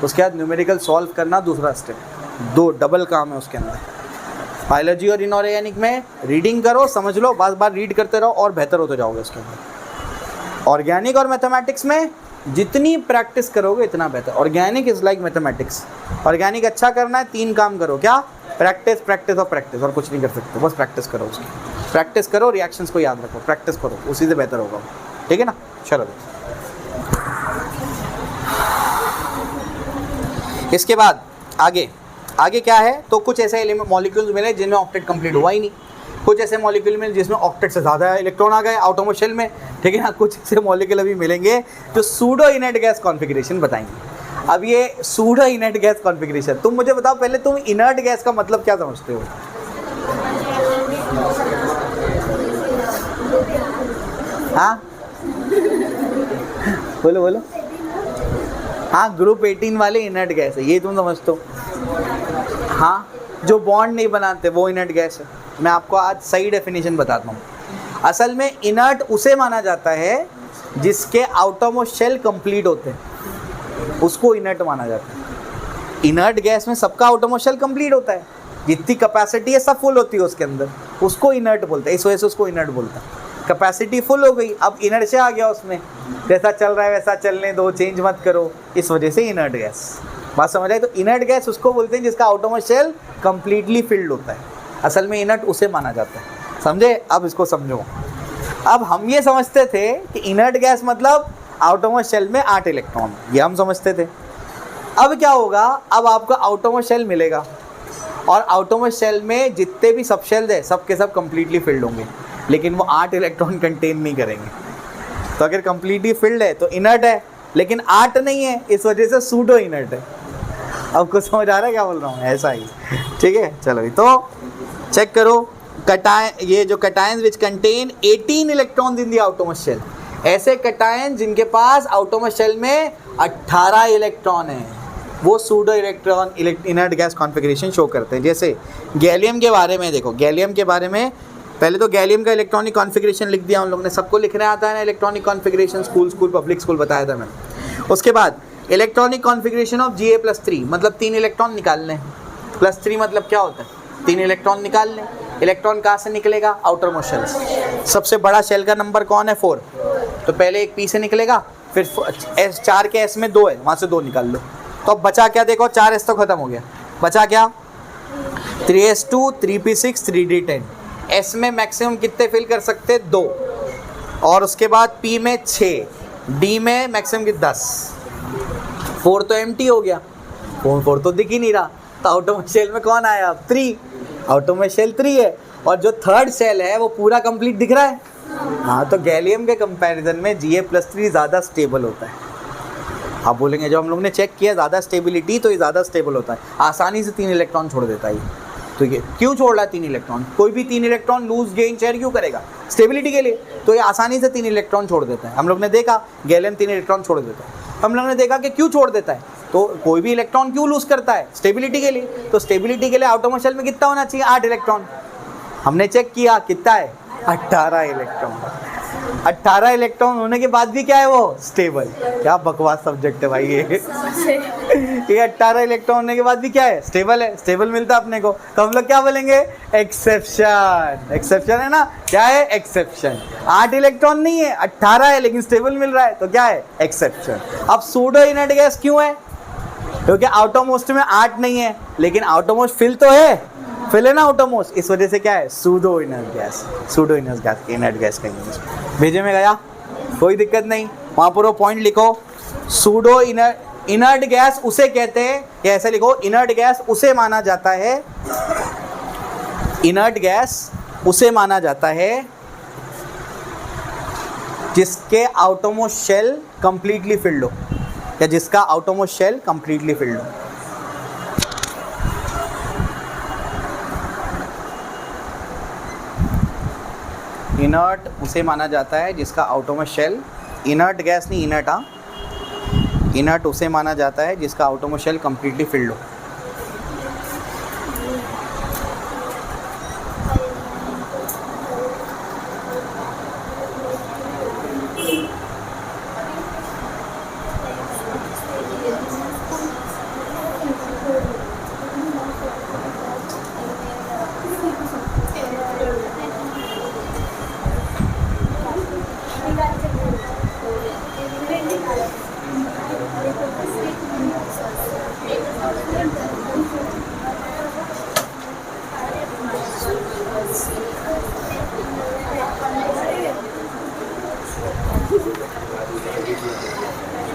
उसके बाद न्यूमेरिकल सॉल्व करना दूसरा स्टेप। दो डबल काम है उसके अंदर। बायोलॉजी और इनऑर्गेनिक में रीडिंग करो, समझ लो, बार बार रीड करते रहो और बेहतर होते जाओगे उसके अंदर। ऑर्गेनिक और मैथमेटिक्स में जितनी प्रैक्टिस करोगे इतना बेहतर। Organic is like mathematics. Organic अच्छा करना है, 3 काम करो। क्या? प्रैक्टिस, प्रैक्टिस और प्रैक्टिस, और कुछ नहीं कर सकते, बस प्रैक्टिस करो उसकी। प्रैक्टिस करो, रिएक्शंस को याद रखो, प्रैक्टिस करो, उसी से बेहतर होगा, ठीक है ना? चलो, इसके बाद आगे क्या है? तो कुछ ऐसे एलिमेंट मॉलिक्यूल्स मिले जिनमें ऑक्टेट कंप्लीट हुआ ही नहीं। कुछ ऐसे मॉलिक्यूल मिले जिसमें ऑक्टेट से ज़्यादा इलेक्ट्रॉन आ गए आउटोमोस्ट शेल में, ठीक है ना? कुछ ऐसे मॉलिक्यूल अभी मिलेंगे जो सूडो इनर्ट गैस कॉन्फ़िगरेशन बताएंगे। अब ये सूडो इनर्ट गैस कॉन्फ़िगरेशन, तुम मुझे बताओ पहले, तुम इनर्ट गैस का मतलब क्या समझते हो? हाँ बोलो बोलो। हाँ, ग्रुप 18 वाले इनर्ट गैस है, ये तुम समझते हो? हाँ, जो बॉन्ड नहीं बनाते वो इनर्ट गैस है। मैं आपको आज सही डेफिनेशन बताता हूँ। असल में इनर्ट उसे माना जाता है जिसके आउटरमोस्ट शेल कंप्लीट होते हैं, उसको इनर्ट माना जाता है। इनर्ट गैस में सबका आउटरमोस्ट शेल कंप्लीट होता है, जितनी कैपेसिटी है सब फुल होती है उसके अंदर, उसको इनर्ट बोलते हैं। इस वजह से उसको इनर्ट बोलता है। कैपेसिटी फुल हो गई, अब इनर्ट आ गया उसमें, जैसा चल रहा है वैसा चलने दो, चेंज मत करो, इस वजह से इनर्ट गैस। बात समझ आए? तो इनर्ट गैस उसको बोलते हैं जिसका आउटरमोस्ट शेल कंप्लीटली फिल्ड होता है। असल में इनर्ट उसे माना जाता है, समझे? अब इसको समझो। अब हम ये समझते थे कि इनर्ट गैस मतलब आउटरमोस्ट शेल में 8 इलेक्ट्रॉन, ये हम समझते थे। अब क्या होगा? अब आपको आउटरमोस्ट शेल मिलेगा और आउटरमोस्ट शेल में जितने भी सब शेल्स है सब के सब कंप्लीटली फिल्ड होंगे, लेकिन वो 8 इलेक्ट्रॉन कंटेन नहीं करेंगे। तो अगर कंप्लीटली फिल्ड है तो इनर्ट है, लेकिन 8 नहीं है, इस वजह से सूडो इनर्ट है। अब कुछ समझ आ रहा है क्या बोल रहा हूँ? ऐसा ही, ठीक है? चलो, तो चेक करो ये जो cations which contain 18 electrons in the outermost shell, ऐसे कटायंस जिनके पास आउटरमोस्ट शेल में 18 इलेक्ट्रॉन है, वो pseudo electron inert gas configuration show करते हैं। जैसे गैलियम के बारे में देखो, गैलियम के बारे में पहले तो गैलियम का इलेक्ट्रॉनिक कॉन्फ़िगरेशन लिख दिया उन लोगों ने, सबको लिखने आता है ना electronic configuration, school public school बताया था मैंने। उसके बाद इलेक्ट्रॉनिक कॉन्फ़िगरेशन ऑफ Ga+3, मतलब 3 इलेक्ट्रॉन निकालने, +3 मतलब क्या होता है? 3 इलेक्ट्रॉन निकालने। इलेक्ट्रॉन कहाँ से निकलेगा? आउटरमोस्ट शेल से। सबसे बड़ा शेल का नंबर कौन है? 4। तो पहले एक पी से निकलेगा, फिर 4 के एस में 2 है, वहाँ से 2 निकाल लो। तो अब बचा क्या? देखो 4s तो खत्म हो गया, बचा क्या? 3s2, 3p6, 3d10। एस में मैक्सिमम कितने फिल कर सकते? 2। और उसके बाद पी में 6, डी में मैक्सिमम 10, 4 तो एम्प्टी हो गया, 4 तो दिख ही नहीं रहा। तो आउटरमोस्ट शेल में कौन आया? 3। आउटरमोस्ट शेल 3 है, और जो थर्ड शेल है वो पूरा कंप्लीट दिख रहा है। हाँ, तो गैलियम के कंपैरिजन में Ga+3 ज़्यादा स्टेबल होता है। आप बोलेंगे जब हम लोग ने चेक किया ज़्यादा स्टेबिलिटी, तो ये ज़्यादा स्टेबल होता है, आसानी से 3 इलेक्ट्रॉन छोड़ देता है। तो ये क्यों छोड़ रहा है 3 इलेक्ट्रॉन? कोई भी 3 इलेक्ट्रॉन लूज गेन शेयर क्यों करेगा? स्टेबिलिटी के लिए। तो ये आसानी से 3 इलेक्ट्रॉन छोड़ देता है। हम लोग ने देखा गैलियम 3 इलेक्ट्रॉन छोड़ देता है। हम लोग ने देखा कि क्यों छोड़ देता है, तो कोई भी इलेक्ट्रॉन क्यों लूज करता है? स्टेबिलिटी के लिए। तो स्टेबिलिटी के लिए आउटरमोस्ट शेल में कितना होना चाहिए? 8 इलेक्ट्रॉन। हमने चेक किया कितना है? 18 इलेक्ट्रॉन। 18 इलेक्ट्रॉन होने के बाद भी क्या है वो? स्टेबल। क्या बकवास सब्जेक्ट है भाई ये 18 इलेक्ट्रॉन होने के बाद भी क्या है? स्टेबल है। स्टेबल मिलता है अपने को, तो हम लोग क्या बोलेंगे? एक्सेप्शन। एक्सेप्शन है ना? क्या है? एक्सेप्शन। 8 इलेक्ट्रॉन नहीं है, 18 है, लेकिन स्टेबल मिल रहा है, तो क्या है? एक्सेप्शन। अब सूडो इनर्ट गैस क्यों है? क्योंकि आउटरमोस्ट में 8 नहीं है, लेकिन आउटरमोस्ट फिल तो है, फिल है ना आउटरमोस्ट, इस वजह से क्या है? Pseudo inert gas. Pseudo inert gas, inert gas कहेंगे। भेजे में गया, कोई दिक्कत नहीं, वहाँ पर वो पॉइंट लिखो। सूडो इनर्ट गैस उसे कहते हैं, या ऐसे लिखो, इनर्ट गैस उसे माना जाता है, इनर्ट गैस उसे माना जाता है जिसके आउटरमोस्ट शेल कंप्लीटली फिल्ड हो, या जिसका आउटरमोस्ट शेल कंप्लीटली फिल्ड हो। इनर्ट उसे माना जाता है जिसका आउटरमोस्ट शेल, इनर्ट गैस नहीं, इनर्ट, हाँ, इनर्ट उसे माना जाता है जिसका आउटरमोस्ट शेल कंप्लीटली फिल्ड हो।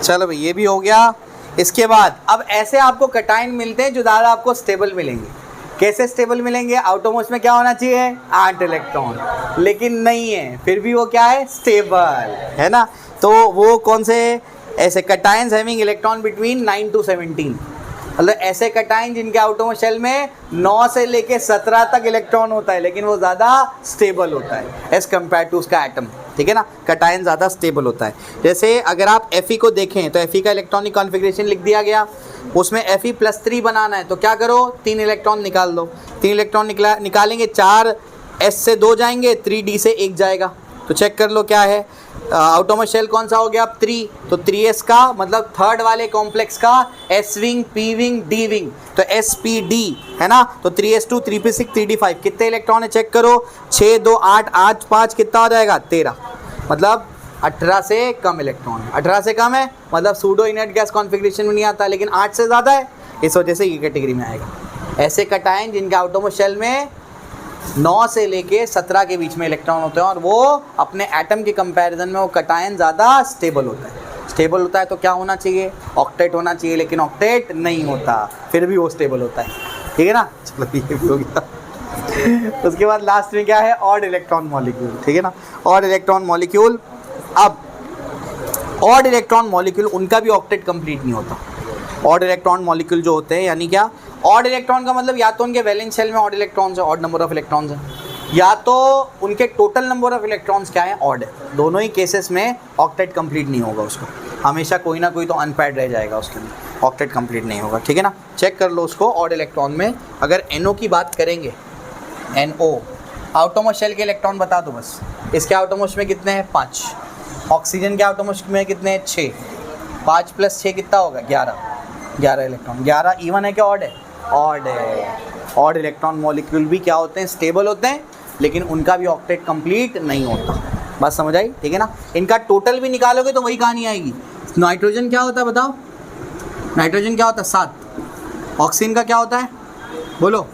चलो भाई ये भी हो गया। इसके बाद अब ऐसे आपको कटायन मिलते हैं जो ज़्यादा आपको स्टेबल मिलेंगे। कैसे स्टेबल मिलेंगे? आउटरमोस्ट में क्या होना चाहिए? 8 इलेक्ट्रॉन, लेकिन नहीं है, फिर भी वो क्या है? स्टेबल है ना। तो वो कौन से ऐसे cations having electron between 9 to 17, मतलब ऐसे कटायन जिनके आउटरमोस्ट शेल में 9 से लेके 17 तक इलेक्ट्रॉन होता है, लेकिन वो ज़्यादा स्टेबल होता है एज़ कम्पेयर टू उसका एटम, ठीक है ना। कटायन ज़्यादा स्टेबल होता है। जैसे अगर आप Fe को देखें तो Fe का इलेक्ट्रॉनिक कॉन्फ़िगरेशन लिख दिया गया, उसमें Fe+3 बनाना है तो क्या करो? 3 इलेक्ट्रॉन निकाल दो। 3 इलेक्ट्रॉन निकालेंगे, 4 S से 2 जाएंगे, 3 D से 1 जाएगा। तो चेक कर लो क्या है। आउटरमोस्ट शेल कौन सा हो गया? अब 3, तो 3s का मतलब थर्ड वाले कॉम्प्लेक्स का s wing, p wing, d wing, तो spd है ना। तो 3s2, 3p6, 3d5 कितने इलेक्ट्रॉन है? चेक करो। 6, 2, 8, 8, 5 कितना हो जाएगा? 13, मतलब 18 से कम इलेक्ट्रॉन है। 18 से कम है मतलब सूडो इनर्ट गैस कॉन्फ़िगरेशन में नहीं आता, लेकिन 8 से ज़्यादा है, इस वजह से ये कैटेगरी में आएगा। ऐसे कटायन जिनके आउटरमोस्ट शेल में 9 से लेके 17 के बीच में इलेक्ट्रॉन होते हैं और वो अपने एटम के कंपैरिजन में वो कटायन ज़्यादा स्टेबल होता है। स्टेबल होता है तो क्या होना चाहिए? ऑक्टेट होना चाहिए, लेकिन ऑक्टेट नहीं होता, फिर भी वो स्टेबल होता है, ठीक है ना। चलो ये भी हो गया। उसके बाद लास्ट में क्या है? ऑड इलेक्ट्रॉन मॉलिक्यूल, ठीक है ना। ऑड इलेक्ट्रॉन मॉलिक्यूल, अब ऑड इलेक्ट्रॉन मॉलिक्यूल उनका भी ऑक्टेट कंप्लीट नहीं होता। ऑड इलेक्ट्रॉन मॉलिक्यूल जो होते हैं, यानी क्या? ऑड इलेक्ट्रॉन का मतलब या तो उनके वैलेंस शेल में ऑड इलेक्ट्रॉन्स है, ऑड नंबर ऑफ इलेक्ट्रॉन्स है, या तो उनके टोटल नंबर ऑफ इलेक्ट्रॉन्स क्या है? ऑड है। दोनों ही केसेस में ऑक्टेट कंप्लीट नहीं होगा उसको, हमेशा कोई ना कोई तो अनपैड रह जाएगा उसके लिए, ऑक्टेट कंप्लीट नहीं होगा, ठीक है ना। चेक कर लो उसको। ऑड इलेक्ट्रॉन में अगर NO की बात करेंगे, NO आउटरमोस्ट शेल के इलेक्ट्रॉन बता दो बस। इसके आउटरमोस्ट में कितने हैं? 5। ऑक्सीजन के आउटरमोस्ट में कितने हैं? 6। 5 + 6 कितना होगा? 11 इलेक्ट्रॉन। 11 इवन है क्या ऑड है? ऑड है। ऑड इलेक्ट्रॉन मॉलिक्यूल भी क्या होते हैं? स्टेबल होते हैं, लेकिन उनका भी ऑक्टेट कंप्लीट नहीं होता। बात समझ आई, ठीक है ना। इनका टोटल भी निकालोगे तो वही कहानी आएगी। नाइट्रोजन क्या होता है बताओ? नाइट्रोजन क्या होता है? 7। ऑक्सीजन का क्या होता है? बोलो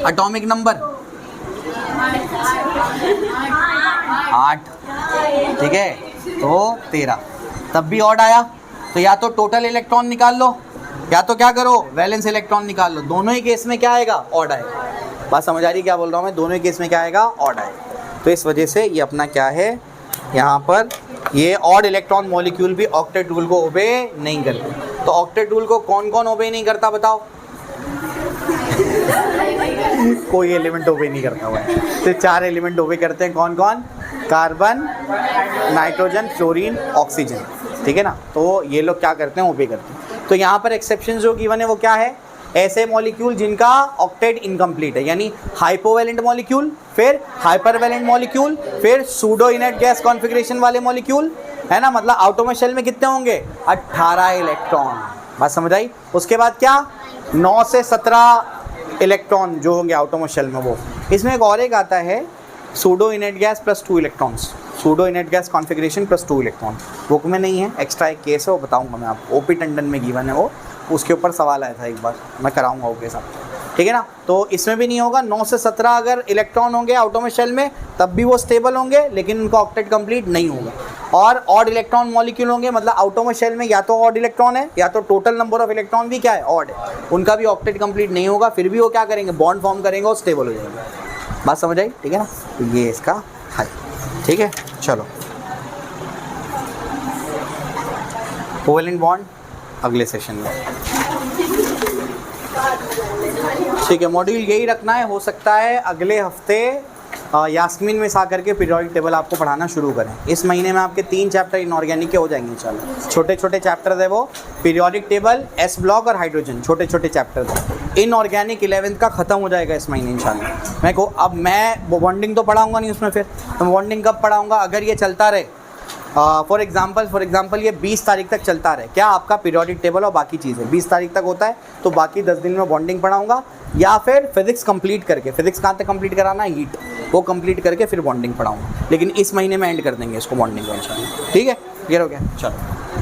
एटॉमिक नंबर। 8, ठीक है, तो 13, तब भी ऑड आया। तो या तो टोटल इलेक्ट्रॉन निकाल लो, या तो क्या करो? वैलेंस इलेक्ट्रॉन निकाल लो। दोनों ही केस में क्या आएगा? ऑड आएगा। बात समझ आ रही क्या बोल रहा हूँ मैं? दोनों ही केस में क्या आएगा? ऑड आएगा। तो इस वजह से ये अपना क्या है, यहाँ पर ये ऑड इलेक्ट्रॉन मॉलिक्यूल भी ऑक्टेट रूल को ओबे नहीं करते। तो ऑक्टेट रूल को कौन कौन ओबे नहीं करता बताओ? कोई एलिमेंट ओबे नहीं करता हुआ है। तो 4 एलिमेंट ओबे करते हैं। कौन कौन? कार्बन, नाइट्रोजन, फ्लोरीन, ऑक्सीजन, ठीक है ना। तो ये लोग क्या करते हैं? ओबे करते हैं। तो यहाँ पर एक्सेप्शन जो गिवन है वो क्या है? ऐसे मॉलिक्यूल जिनका ऑक्टेट इनकम्प्लीट है, यानी हाइपोवैलेंट मॉलिक्यूल, फिर हाइपरवैलेंट मॉलिक्यूल, फिर सूडो इनर्ट गैस कॉन्फ़िगरेशन वाले मॉलिक्यूल, है ना। मतलब आउटरमोस्ट शेल में कितने होंगे? 18 इलेक्ट्रॉन। बात समझ आई। उसके बाद क्या? 9 से 17 इलेक्ट्रॉन जो होंगे आउटरमोस्ट शेल में वो। इसमें एक आता है pseudo inert gas +2 electrons, pseudo inert gas configuration +2 electron. Book में नहीं है, एक्स्ट्रा एक केस है, वो बताऊंगा मैं आपको। OP टंडन में गिवन है वो, उसके ऊपर सवाल आया था एक बार, मैं कराऊंगा वो केस आपको, ठीक है ना। तो इसमें भी नहीं होगा। 9 से 17 अगर इलेक्ट्रॉन होंगे आउटरमोस्ट शेल में तब भी वो स्टेबल होंगे, लेकिन उनका ऑक्टेट कंप्लीट नहीं होगा। और ऑड इलेक्ट्रॉन मॉलिक्यूल होंगे, मतलब आउटरमोस्ट शेल में या तो ऑड इलेक्ट्रॉन है या तो टोटल नंबर ऑफ इलेक्ट्रॉन भी क्या है? ऑड है। उनका भी ऑक्टेट कंप्लीट नहीं होगा, फिर भी वो क्या करेंगे? बॉन्ड फॉर्म करेंगे और स्टेबल हो जाएंगे। बात समझ आई, ठीक है ना। तो ये इसका हाई, ठीक है। चलो कोवेलेंट बॉन्ड अगले सेशन में, ठीक है। मॉड्यूल यही रखना है, हो सकता है अगले हफ्ते यास्मीन में सा करके पीरियोडिक टेबल आपको पढ़ाना शुरू करें। इस महीने में आपके 3 चैप्टर इनऑर्गेनिक के हो जाएंगे इंशाल्लाह। छोटे छोटे चैप्टर है वो, पीरियोडिक टेबल, एस ब्लॉक और हाइड्रोजन, छोटे छोटे चैप्टर है। इनऑर्गेनिक 11th का ख़त्म हो जाएगा इस महीने इंशाल्लाह। मैं को अब मैं बॉन्डिंग तो पढ़ाऊँगा नहीं उसमें, फिर तो बॉन्डिंग कब पढ़ाऊँगा, अगर ये चलता रहे फॉर एग्जांपल ये 20 तारीख तक चलता रहे, क्या आपका पीरियोडिक टेबल और बाकी चीज़ें 20 तारीख तक होता है, तो बाकी 10 दिन में बॉन्डिंग पढ़ाऊंगा, या फिर फिजिक्स कंप्लीट करके, फिजिक्स कहाँ तक कंप्लीट कराना है, हीट, वो कंप्लीट करके फिर बॉन्डिंग पढ़ाऊंगा। लेकिन इस महीने में एंड कर देंगे इसको बॉन्डिंग को इंशाल्लाह, ठीक है। क्लियर हो गया, चलो।